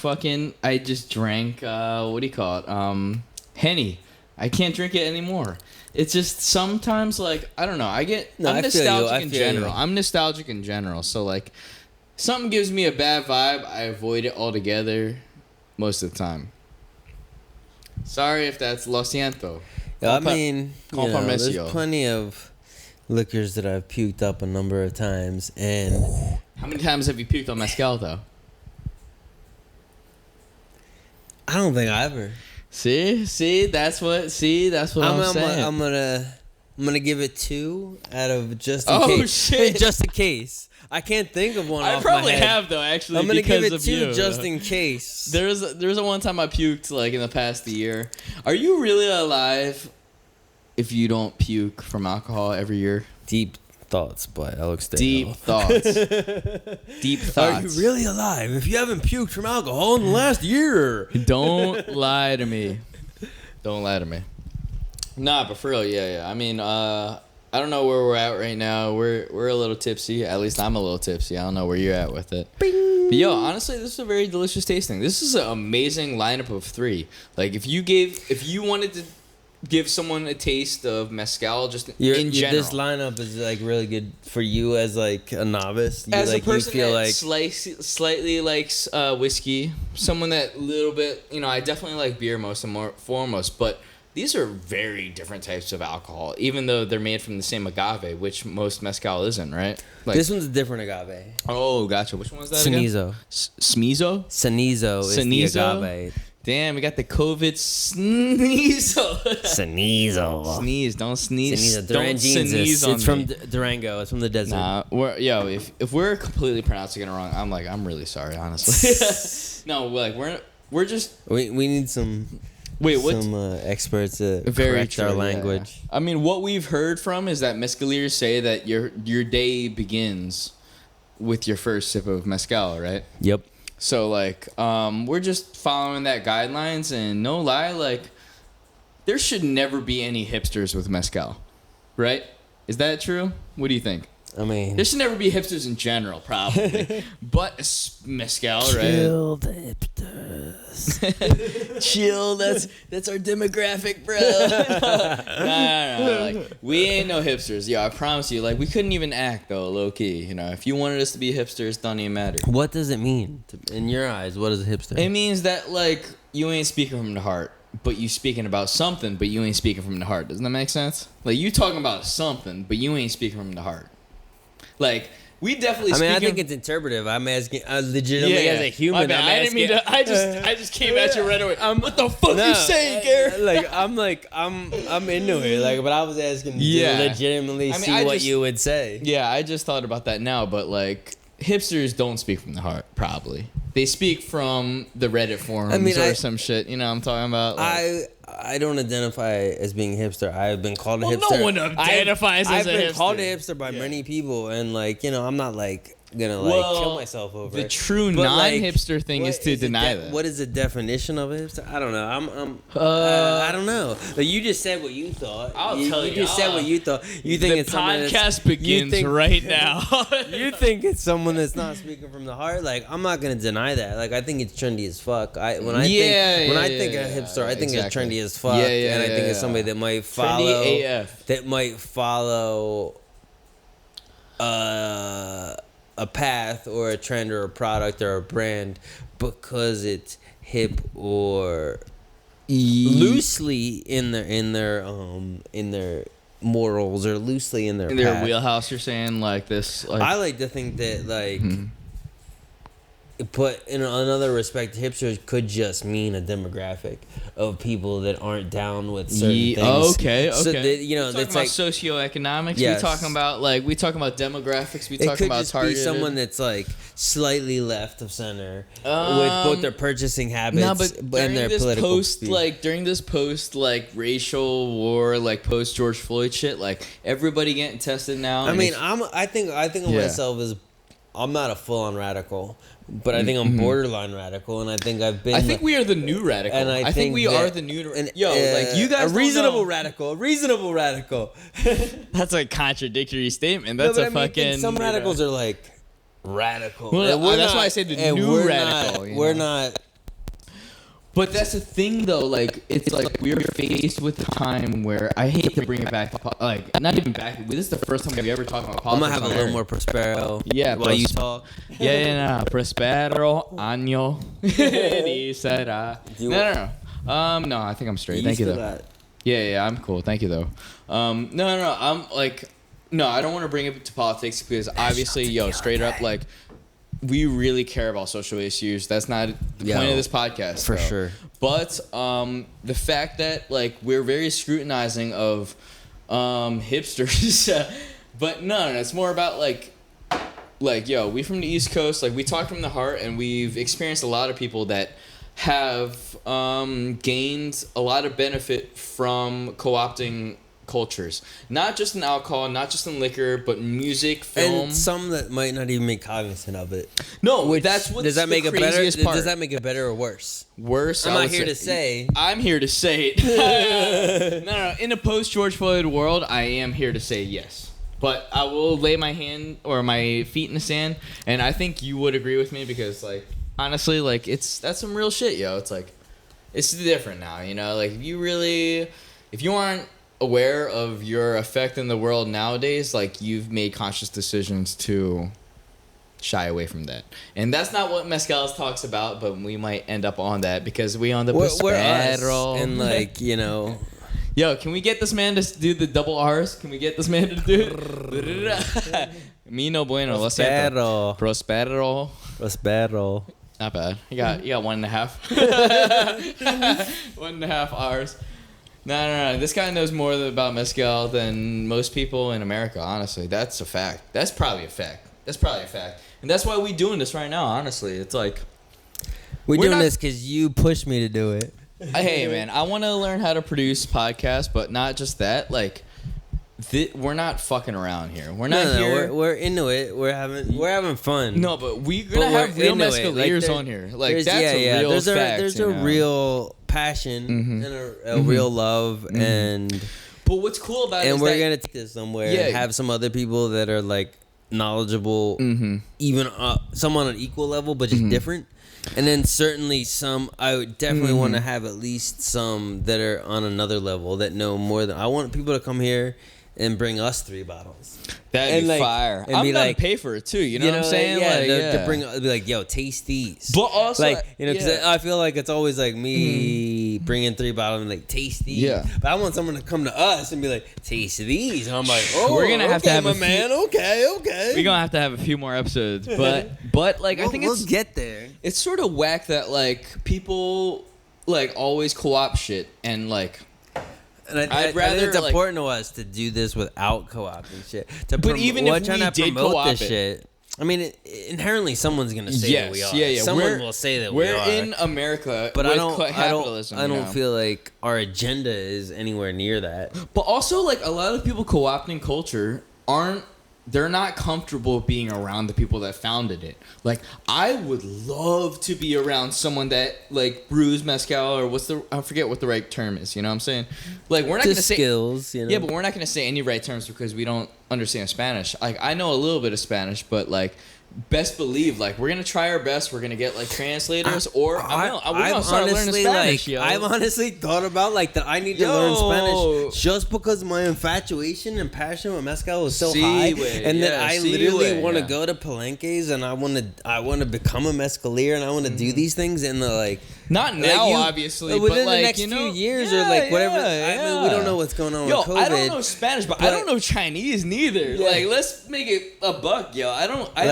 just drank, what do you call it? Henny. I can't drink it anymore. It's just sometimes, like, I don't know. I'm nostalgic in general. I'm nostalgic in general. So, like, something gives me a bad vibe, I avoid it altogether most of the time. Sorry if that's lo siento. I mean, there's plenty of liquors that I've puked up a number of times, and how many times have you puked on mezcal though? I don't think I ever. See, that's what I'm saying. I'm gonna give it 2 out of just in case. Shit. Just in case. I can't think of one. I off my head. probably have though. Actually, I'm gonna give it 2 you. just in case. There was a one time I puked like in the past year. Are you really alive if you don't puke from alcohol every year? Deep thoughts by Alex Dale. Deep thoughts. Deep thoughts. Are you really alive if you haven't puked from alcohol in the last year? Don't lie to me. Don't lie to me. Nah, but for real, yeah. I mean, I don't know where we're at right now. We're a little tipsy. At least I'm a little tipsy. I don't know where you're at with it. Bing. But yo, honestly, this is a very delicious tasting. This is an amazing lineup of 3. Like, if you wanted to give someone a taste of mezcal, just in general, this lineup is like really good for you as like a novice. As a person that slightly likes whiskey, someone that little bit, I definitely like beer foremost, but these are very different types of alcohol, even though they're made from the same agave, which most mezcal isn't, right? Like, this one's a different agave. Oh, gotcha. Which one was that Cenizo. again? Cenizo? Cenizo is the agave. Damn, we got the COVID sneezo. Cenizo. Sneeze, don't sneeze. Cenizo. Don't sneeze on me. It's from Durango. It's from the desert. Nah, if we're completely pronouncing it wrong, I'm really sorry, honestly. No, like we're just we need some. Wait, what? Some experts to correct our language. Yeah. I mean, what we've heard from is that mescaliers say that your day begins with your first sip of mezcal, right? Yep. So like, we're just following that guidelines, and no lie, like, there should never be any hipsters with mezcal, right? Is that true? What do you think? I mean, There should never be hipsters in general, probably. But mezcal, right? chill the hipsters. Chill. That's our demographic, bro. No. Like, we ain't no hipsters. Yo, I promise you. Like, we couldn't even act, though, low-key. You know, if you wanted us to be hipsters, don't even matter. What does it mean in your eyes? What is a hipster? It means that, like, you ain't speaking from the heart, but you speaking about something, but you ain't speaking from the heart. Doesn't that make sense? Like, you talking about something, but you ain't speaking from the heart. Like, we definitely. I think it's interpretive. I'm asking legitimately as a human. I didn't mean to. I just came at you right away. What the fuck you saying, Garrett? I'm into it. Like, but I was asking to legitimately see what you would say. Yeah, I just thought about that now, but like, hipsters don't speak from the heart. Probably they speak from the Reddit forums or some shit. You know what I'm talking about? Like, I don't identify as being a hipster. I've been called a hipster. No one identifies as a hipster. I've been called a hipster by many people, and like, you know, I'm not like gonna kill myself over it. The true non-hipster thing is to deny that. What is the definition of a hipster? I don't know. I don't know. Like, you just said what you thought. I'll tell you. You just said what you thought. You think it's someone the podcast begins right now. You think it's someone that's not speaking from the heart? Like, I'm not gonna deny that. Like, I think it's trendy as fuck. When I think a hipster, I think it's trendy as fuck, and I think it's somebody that might follow. Trendy AF. That might follow. A path or a trend or a product or a brand because it's hip or loosely in their morals or loosely in their path. Wheelhouse. You're saying like this. Like, I like to think that like. But in another respect, hipsters could just mean a demographic of people that aren't down with certain things. Okay. So that, you know, that's like socioeconomics. Yes. We talking about demographics. We talking about targeted. It could just targeted. be someone that's like slightly left of center with both their purchasing habits and their political views. During this racial war, like post George Floyd shit, like everybody getting tested now. I think of myself as I'm not a full-on radical. But I think I'm borderline radical, and I think I've been. I think we are the new radical. And I think we are the new. You guys. A reasonable radical. That's a contradictory statement. That's fucking. Some radicals are like radical. Well, that's why I say the new radical. We're not. But that's the thing, though. Like, it's like we're faced with a time where I hate to bring it back. Like, not even back. This is the first time we ever talked about politics. I'm gonna have a little more Prospero. Yeah, while you talk. Yeah. Prospero Anejo. No, I think I'm straight. Thank you, though. Yeah, I'm cool. Thank you, though. No. I'm like, no, I don't want to bring it to politics because obviously, straight up, like. We really care about social issues. That's not the point of this podcast. For sure. But the fact that, like, we're very scrutinizing of hipsters. But no, it's more about, like, we from the East Coast, like, we talk from the heart, and we've experienced a lot of people that have gained a lot of benefit from co-opting cultures, not just in alcohol, not just in liquor, but music, film, and some that might not even be cognizant of it. No, that's what does that make it better? Part. Does that make it better or worse? Worse. I'm not here to say. I'm here to say it. No. In a post George Floyd world, I am here to say yes. But I will lay my hand or my feet in the sand, and I think you would agree with me because, like, honestly, like, that's some real shit, yo. It's like, it's different now, you know. Like, if you aren't aware of your effect in the world nowadays, like, you've made conscious decisions to shy away from that, and that's not what Mezcal talks about. But we might end up on that because we on the Prospero and like, you know. Yo, can we get this man to do the double R's? Can we get this man to do it? Me no bueno. Prospero. Not bad. You got 1.5. 1.5 R's. No. This guy knows more about mezcal than most people in America, honestly. That's a fact. That's probably a fact. And that's why we doing this right now, honestly. It's like... We're doing this because you pushed me to do it. Hey, man, I want to learn how to produce podcasts, but not just that. Like, we're not fucking around here. We're not here. We're into it. We're having fun. No, but we're gonna have real mescaleers on here. Like that's a real fact. There's a real passion and a real love and. But what's cool about it is we're gonna take this somewhere and have some other people that are like knowledgeable, even some on an equal level, but just different. And then certainly some, I would definitely want to have at least some that are on another level that know more than. I want people to come here and bring us 3 bottles. That'd be fire. I'm gonna pay for it too. You know what I'm saying? To bring, be like, yo, taste these. But also, like, because I feel like it's always like me bringing 3 bottles and like, taste these. Yeah. But I want someone to come to us and be like, taste these. And I'm like, oh, we're gonna have to have okay. We're gonna have to have a few more episodes, but like I think we'll get there. It's sort of whack that like people like always co-op shit and like. And I'd rather think it's important to us to do this without co-opting shit. But even if we did co-op this shit, I mean, inherently someone's gonna say that we are. Yeah. Someone will say that we are. We're in America, but I don't feel like our agenda is anywhere near that. But also, like a lot of people co-opting culture they're not comfortable being around the people that founded it. Like, I would love to be around someone that, like, brews mezcal or I forget what the right term is, you know what I'm saying? Like, we're not going to say... skills, you know? Yeah, but we're not going to say any right terms because we don't understand Spanish. Like, I know a little bit of Spanish, but, like... Best believe, like we're gonna try our best. We're gonna get like translators, we're gonna start learning Spanish. Yo. I've honestly thought about like that. I need to learn Spanish just because my infatuation and passion with mezcal is so high, and that I literally want to go to palenques and I want to become a mezcalier and I want to do these things and like. Not now, obviously, within but like, the next few years or like whatever. I mean, we don't know what's going on with COVID. I don't know Spanish, but I don't know Chinese neither. Yeah. Like, let's make it a buck, yo. I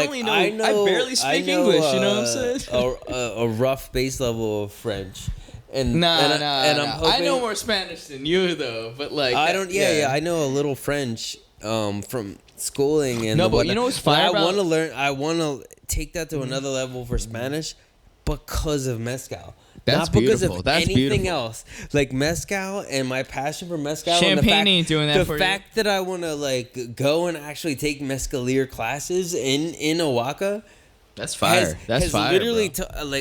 only know. I barely speak English. You know what I'm saying? A rough base level of French. And I'm hoping, I know more Spanish than you though, but like I don't. Yeah. I know a little French from schooling and but you know what's fire about? I want to learn. I want to take that to another level for Spanish because of mezcal. That's not because beautiful. of That's anything beautiful. else. Like mezcal and my passion for mezcal. Champagne ain't doing that for you. The fact that I want to like go and actually take mezcalier classes in Oaxaca. That's fire. That's fire.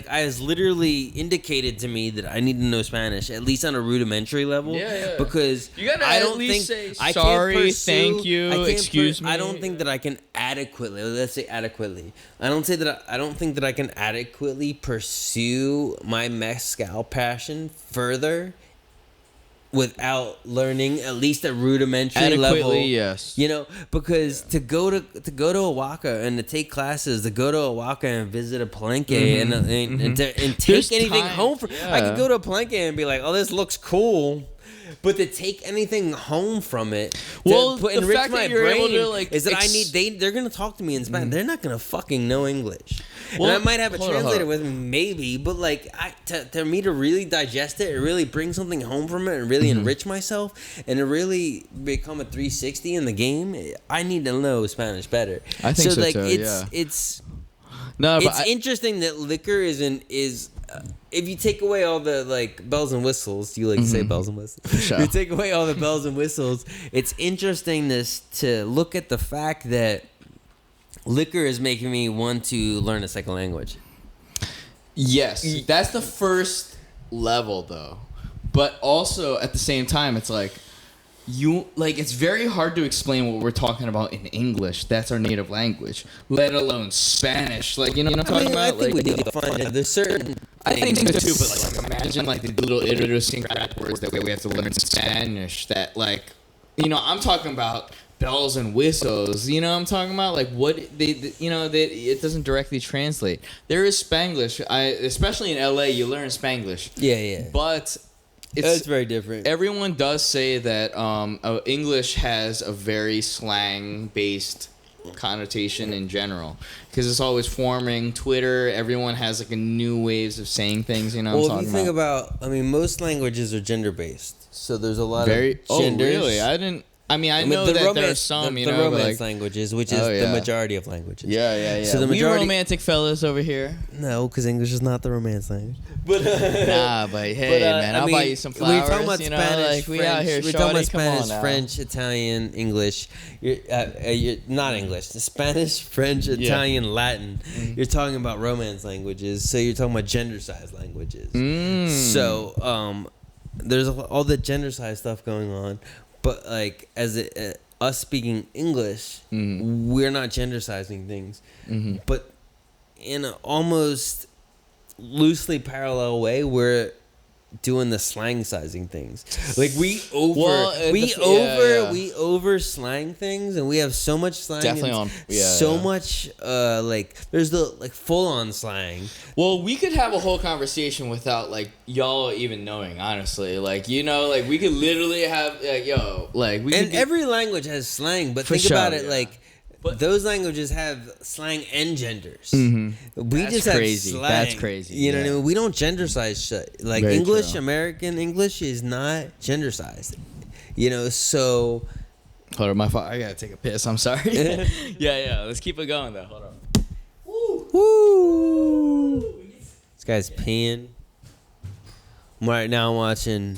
Has literally indicated to me that I need to know Spanish at least on a rudimentary level. Yeah. Because you gotta at least say sorry, thank you, excuse me. I don't think that I can adequately. Let's say adequately. I don't think that I can adequately pursue my mezcal passion further without learning at least a rudimentary level. Yes. You know, because to go to Oaxaca and to take classes, to go to Oaxaca and visit a palenque and take anything home from. I could go to a palenque and be like, oh, this looks cool. But to take anything home from it, enrich my brain, is that they're gonna talk to me in Spanish. They're not gonna fucking know English. Well, and I might have a translator with me, maybe, but like to me to really digest it, and really bring something home from it, and really enrich myself, and to really become a 360 in the game, I need to know Spanish better. I think so like too. It's interesting that liquor is if you take away all the like bells and whistles, you like to say bells and whistles. Sure. You take away all the bells and whistles. It's interesting to look at the fact that liquor is making me want to learn a second language. Yes, that's the first level though, but also at the same time, it's like it's very hard to explain what we're talking about in English. That's our native language, let alone Spanish. Like, you know what I'm talking about? I think we need to find it. There's certain I think so too, but like imagine like the little idiosyncratic words that we have to learn Spanish that like, I'm talking about bells and whistles. You know what I'm talking about? Like what it doesn't directly translate. There is Spanglish. Especially in LA, you learn Spanglish. Yeah. But it's very different. Everyone does say that English has a very slang-based connotation in general because it's always forming. Twitter, everyone has like a new ways of saying things. You know what I'm talking about? Well, if you think about, most languages are gender-based, so there's a lot of genders. Oh, really? I I mean, I know that there's some, the romance languages, which is the majority of languages. Yeah. So we romantic fellas over here. No, because English is not the romance language. But but hey, man, I'll buy you some flowers. We're talking about Spanish, French. We out here, we're talking about Spanish, French, Italian, English. You're not English. Spanish, French, Italian, Latin. Mm-hmm. You're talking about romance languages. So you're talking about gender-sized languages. So there's all the gender-sized stuff going on. But like us speaking English, we're not gender-sizing things. Mm-hmm. But in an almost loosely parallel way, we're doing the slang sizing things. Like we over slang things, and we have so much slang. Definitely much like there's the like full on slang. Well, we could have a whole conversation without like y'all even knowing. Honestly, like like we could literally have every language has slang, but think about it like. But those languages have slang and genders. Mm-hmm. We just have slang. That's crazy. You know what I mean? We don't gender size shit. Like very English, true. American English is not gender sized. So. Hold on, my fault. I gotta take a piss. I'm sorry. Yeah. Let's keep it going though. Hold on. Woo! This guy's peeing. Right now I'm watching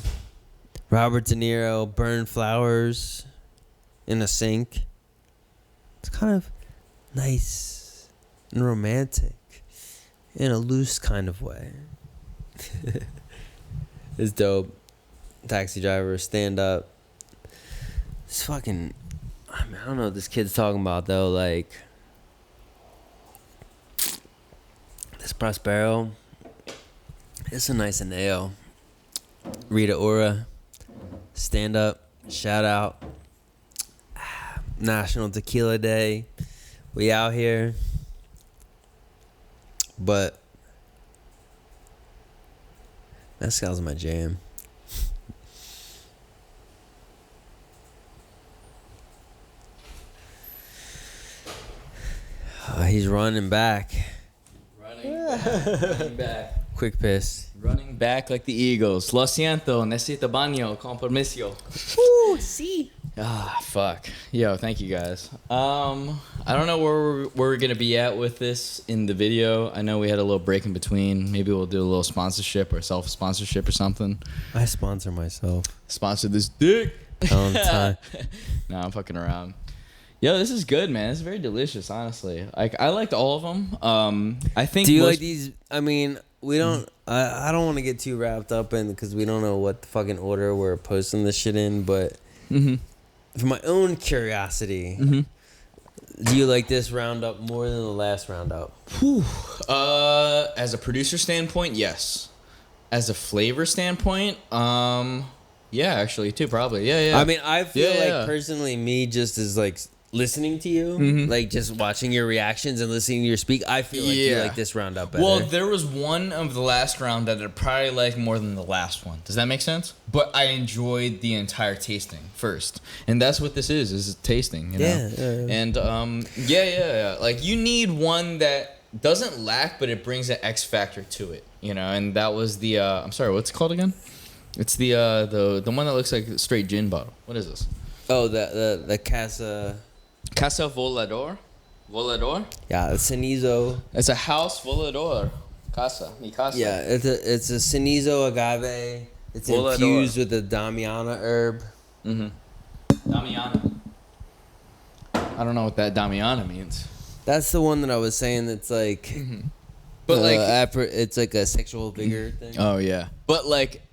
Robert De Niro burn flowers in a sink. It's kind of nice and romantic in a loose kind of way. It's dope. Taxi driver, stand up. It's fucking... I don't know what this kid's talking about, though. Like... This Prospero. It's a nice Anejo. Rita Ora. Stand up. Shout out. National Tequila Day. We out here. But mezcal's my jam. He's running back. Running back. Quick piss. Running back like the Eagles. Lo siento, necesito baño, con permiso. Ooh, sí. Ah, fuck. Yo, thank you guys. I don't know where we're gonna be at with this in the video. I know we had a little break in between. Maybe we'll do a little sponsorship or self-sponsorship or something. I sponsor myself. Sponsor this dick. All the time. No, I'm fucking around. Yo, this is good, man. It's very delicious, honestly. I liked all of them. I think. Do you like these? I mean, we don't. I don't want to get too wrapped up in because we don't know what the fucking order we're posting this shit in, but. Mm-hmm. For my own curiosity, do you like this roundup more than the last roundup? As a producer standpoint, yes. As a flavor standpoint, yeah, actually, too, probably. Yeah. I mean, I feel like personally, me just as like listening to you, like just watching your reactions and listening to your speak, I feel like you like this roundup better. Well, there was one of the last round that I probably liked more than the last one. Does that make sense? But I enjoyed the entire tasting first, and that's what this is tasting. You know? Yeah. And yeah. Like you need one that doesn't lack, but it brings an X factor to it. And that was the I'm sorry, what's it called again? It's the one that looks like a straight gin bottle. What is this? Oh, the Casa Volador? Yeah, a Cenizo. It's a house volador. Mi casa. Yeah, it's a Cenizo agave. It's volador. Infused with the Damiana herb. Mm-hmm. Damiana. I don't know what that Damiana means. That's the one that I was saying that's like... Mm-hmm. But it's like a sexual vigor thing. Oh, yeah. But like...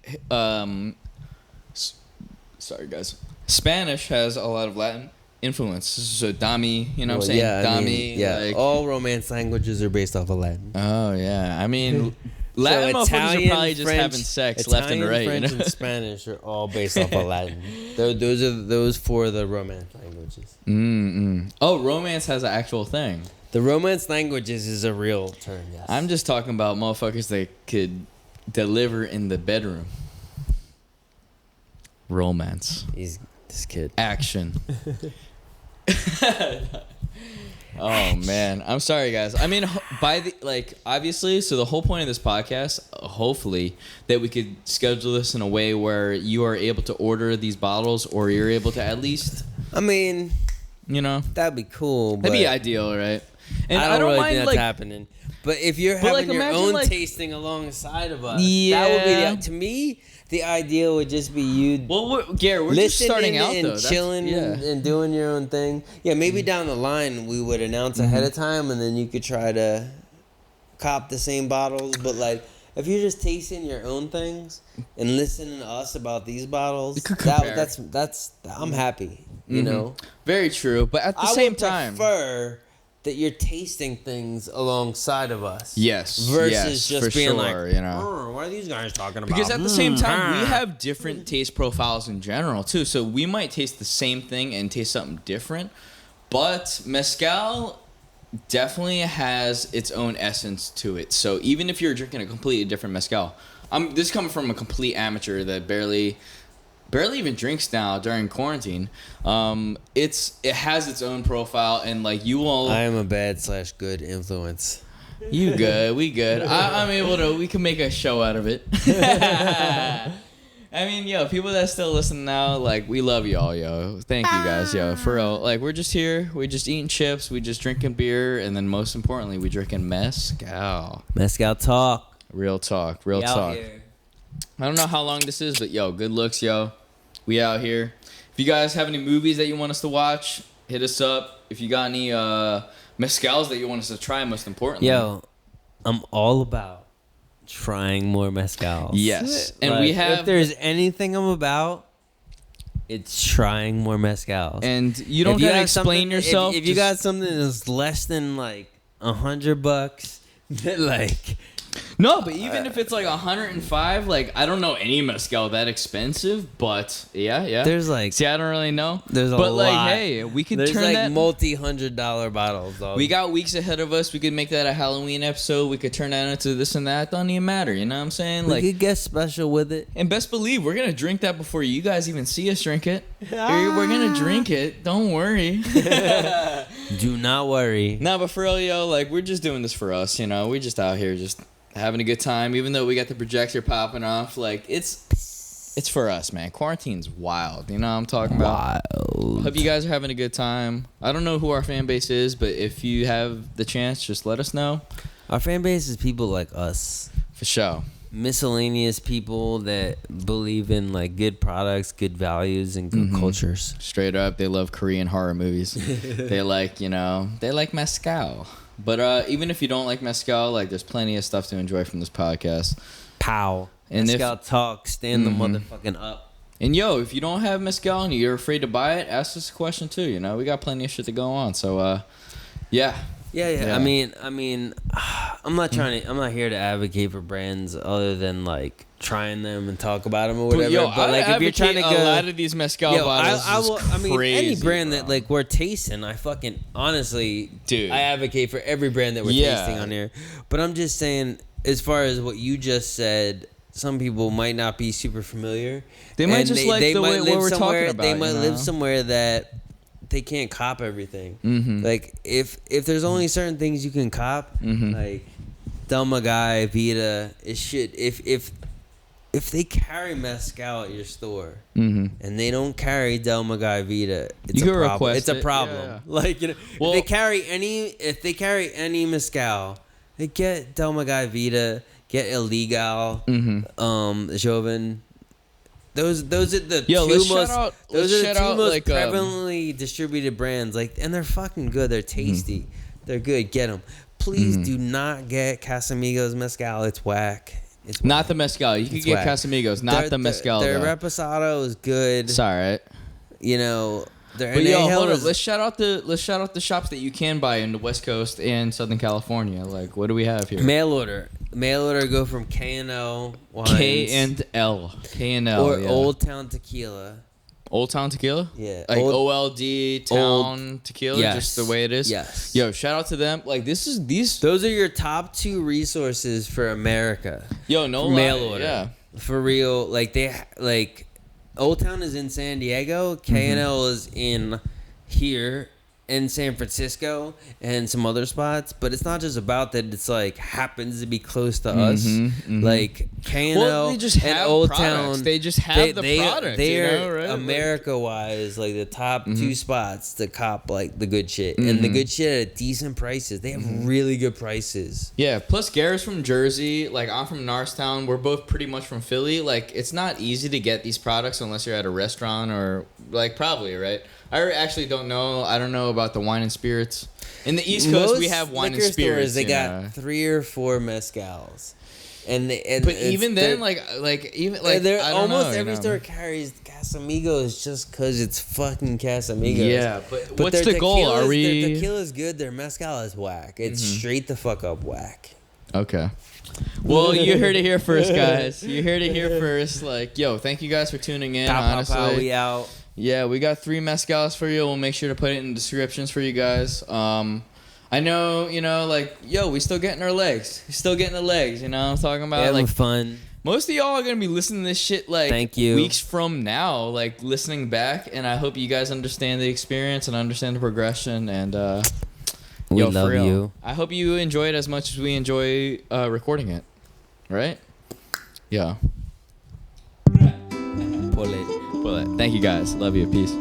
sorry, guys. Spanish has a lot of Latin influence. So Dami, you know what I'm saying? Yeah, Dami. Like, all Romance languages are based off of Latin. Oh, yeah. I mean, Latin motherfuckers are probably just having sex left and right. French, and Spanish are all based off of Latin. Those four of the Romance languages. Oh, Romance has an actual thing. The Romance languages is a real term, yes. I'm just talking about motherfuckers that could deliver in the bedroom. Romance. This kid. Action. Oh man, I'm sorry guys. I mean, obviously, so the whole point of this podcast, hopefully, that we could schedule this in a way where you are able to order these bottles, or you're able to at least I mean, that'd be cool. That'd be ideal, right? And I don't really mind think that's happening. But if you're having your own tasting alongside of us, that would be to me. The ideal would just be you. Well, Garrett, we're just starting out and though, chilling and doing your own thing. Yeah, maybe down the line we would announce ahead of time, and then you could try to cop the same bottles. But like, if you're just tasting your own things and listening to us about these bottles, that's I'm happy. You know, very true. But at the same time, I prefer that you're tasting things alongside of us. Yes. Versus just being like, what are these guys talking about? Because at the same time, we have different taste profiles in general, too. So we might taste the same thing and taste something different. But mezcal definitely has its own essence to it. So even if you're drinking a completely different mezcal, this is coming from a complete amateur that barely even drinks now during quarantine. It has its own profile, and like you all, I am a bad / good influence. You good? We good? I'm able to. We can make a show out of it. I mean, people that still listen now, like we love y'all, Thank you guys, for real. Like we're just here, we just eating chips, we just drinking beer, and then most importantly, we drinking mezcal. Mezcal talk. Real talk. Here. I don't know how long this is, but good looks, We out here. If you guys have any movies that you want us to watch, hit us up. If you got any mezcals that you want us to try, most importantly. I'm all about trying more mezcals. Yes. And we have... If there's anything I'm about, it's trying more mezcals. And you don't gotta explain yourself. If you got something that's less than like $100, that like... No, but even if it's like 105, like I don't know any mezcal that expensive, but yeah. There's like, see, I don't really know. There's a but lot. Like, hey, we could turn like that multi-$100 bottles. Dog. We got weeks ahead of us. We could make that a Halloween episode. We could turn that into this and that. Don't even matter. You know what I'm saying? We could get special with it. And best believe we're gonna drink that before you guys even see us drink it. We're gonna drink it. Don't worry. Do not worry. No, but for real, like we're just doing this for us. We're just out here just having a good time, even though we got the projector popping off. Like it's for us, man. Quarantine's wild. You know what I'm talking about? Wild. Hope you guys are having a good time. I don't know who our fan base is, but if you have the chance, just let us know. Our fan base is people like us. For sure. Miscellaneous people that believe in like good products, good values, and good cultures. Straight up, they love Korean horror movies. They like, they like mezcal. But even if you don't like mezcal, like there's plenty of stuff to enjoy from this podcast. Pow. And mezcal talk, stand the motherfucking up. And if you don't have mezcal and you're afraid to buy it, ask us a question too. We got plenty of shit to go on. So yeah. I mean, I'm not here to advocate for brands other than like trying them and talk about them or whatever. But like, if you're trying to go, a lot of these mezcal bottles, any brand that like we're tasting, I fucking honestly, dude, I advocate for every brand that we're tasting on here. But I'm just saying, as far as what you just said, some people might not be super familiar. They might just like the way what we're talking about. They might live somewhere that they can't cop everything. Like if there's only certain things you can cop, like Del Maguey, Vita, it should if they carry mezcal at your store and they don't carry Del Maguey Vita, it's a problem. It's a problem. Yeah. Like if they carry any mezcal, they get Del Maguey Vita, get Illegal, Joven. Those are the two most prevalently distributed brands. Like, and they're fucking good. They're tasty. They're good. Get them. Please do not get Casamigos mezcal. It's whack. It's whack. Not the mezcal. You can get whack. Casamigos, not the mezcal. Their reposado is good. It's all right. But hold up. Let's shout out the shops that you can buy in the West Coast and Southern California. Like, what do we have here? Mail order go from K&L wines. K&L. Or Old Town Tequila. Old Town Tequila? Yeah. Like OLD Town Tequila, just the way it is? Yes. Shout out to them. Like, those are your top 2 resources for America. Mail order. Yeah. For real. Old Town is in San Diego. K&L is in here. in San Francisco and some other spots, but it's not just about that. It's like happens to be close to us, like K&L and Old Town. They just have the product. They're right? America-wise, like the top two spots to cop like the good shit, and the good shit at decent prices. They have really good prices. Yeah. Plus, Garrett's from Jersey. Like I'm from Norristown. We're both pretty much from Philly. Like it's not easy to get these products unless you're at a restaurant or like probably right. I actually don't know. I don't know about the wine and spirits. In the East Coast, we have wine and spirits. They got 3 or 4 mezcals, but even then, like almost every store carries Casamigos just because it's fucking Casamigos. Yeah, but what's the goal? Are we? Their tequila's good. Their mezcal is whack. It's straight the fuck up whack. Okay. Well, you heard it here first, guys. You heard it here first. Like, yo, thank you guys for tuning in. Honestly, we out. Yeah, we got 3 mezcals for you. We'll make sure to put it in the descriptions for you guys. I know, like, yo, we still getting our legs. We still getting the legs, you know what I'm talking about? Having like fun. Most of y'all are going to be listening to this shit, like, thank you. Weeks from now, like, listening back. And I hope you guys understand the experience and understand the progression. And, we love you. I hope you enjoy it as much as we enjoy recording it. Right? Yeah. Pull it. Thank you guys. Love you. Peace. Ooh,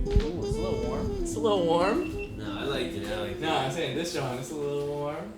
it's a little warm. It's a little warm. No, I liked it. No, I'm saying this, John. It's a little warm.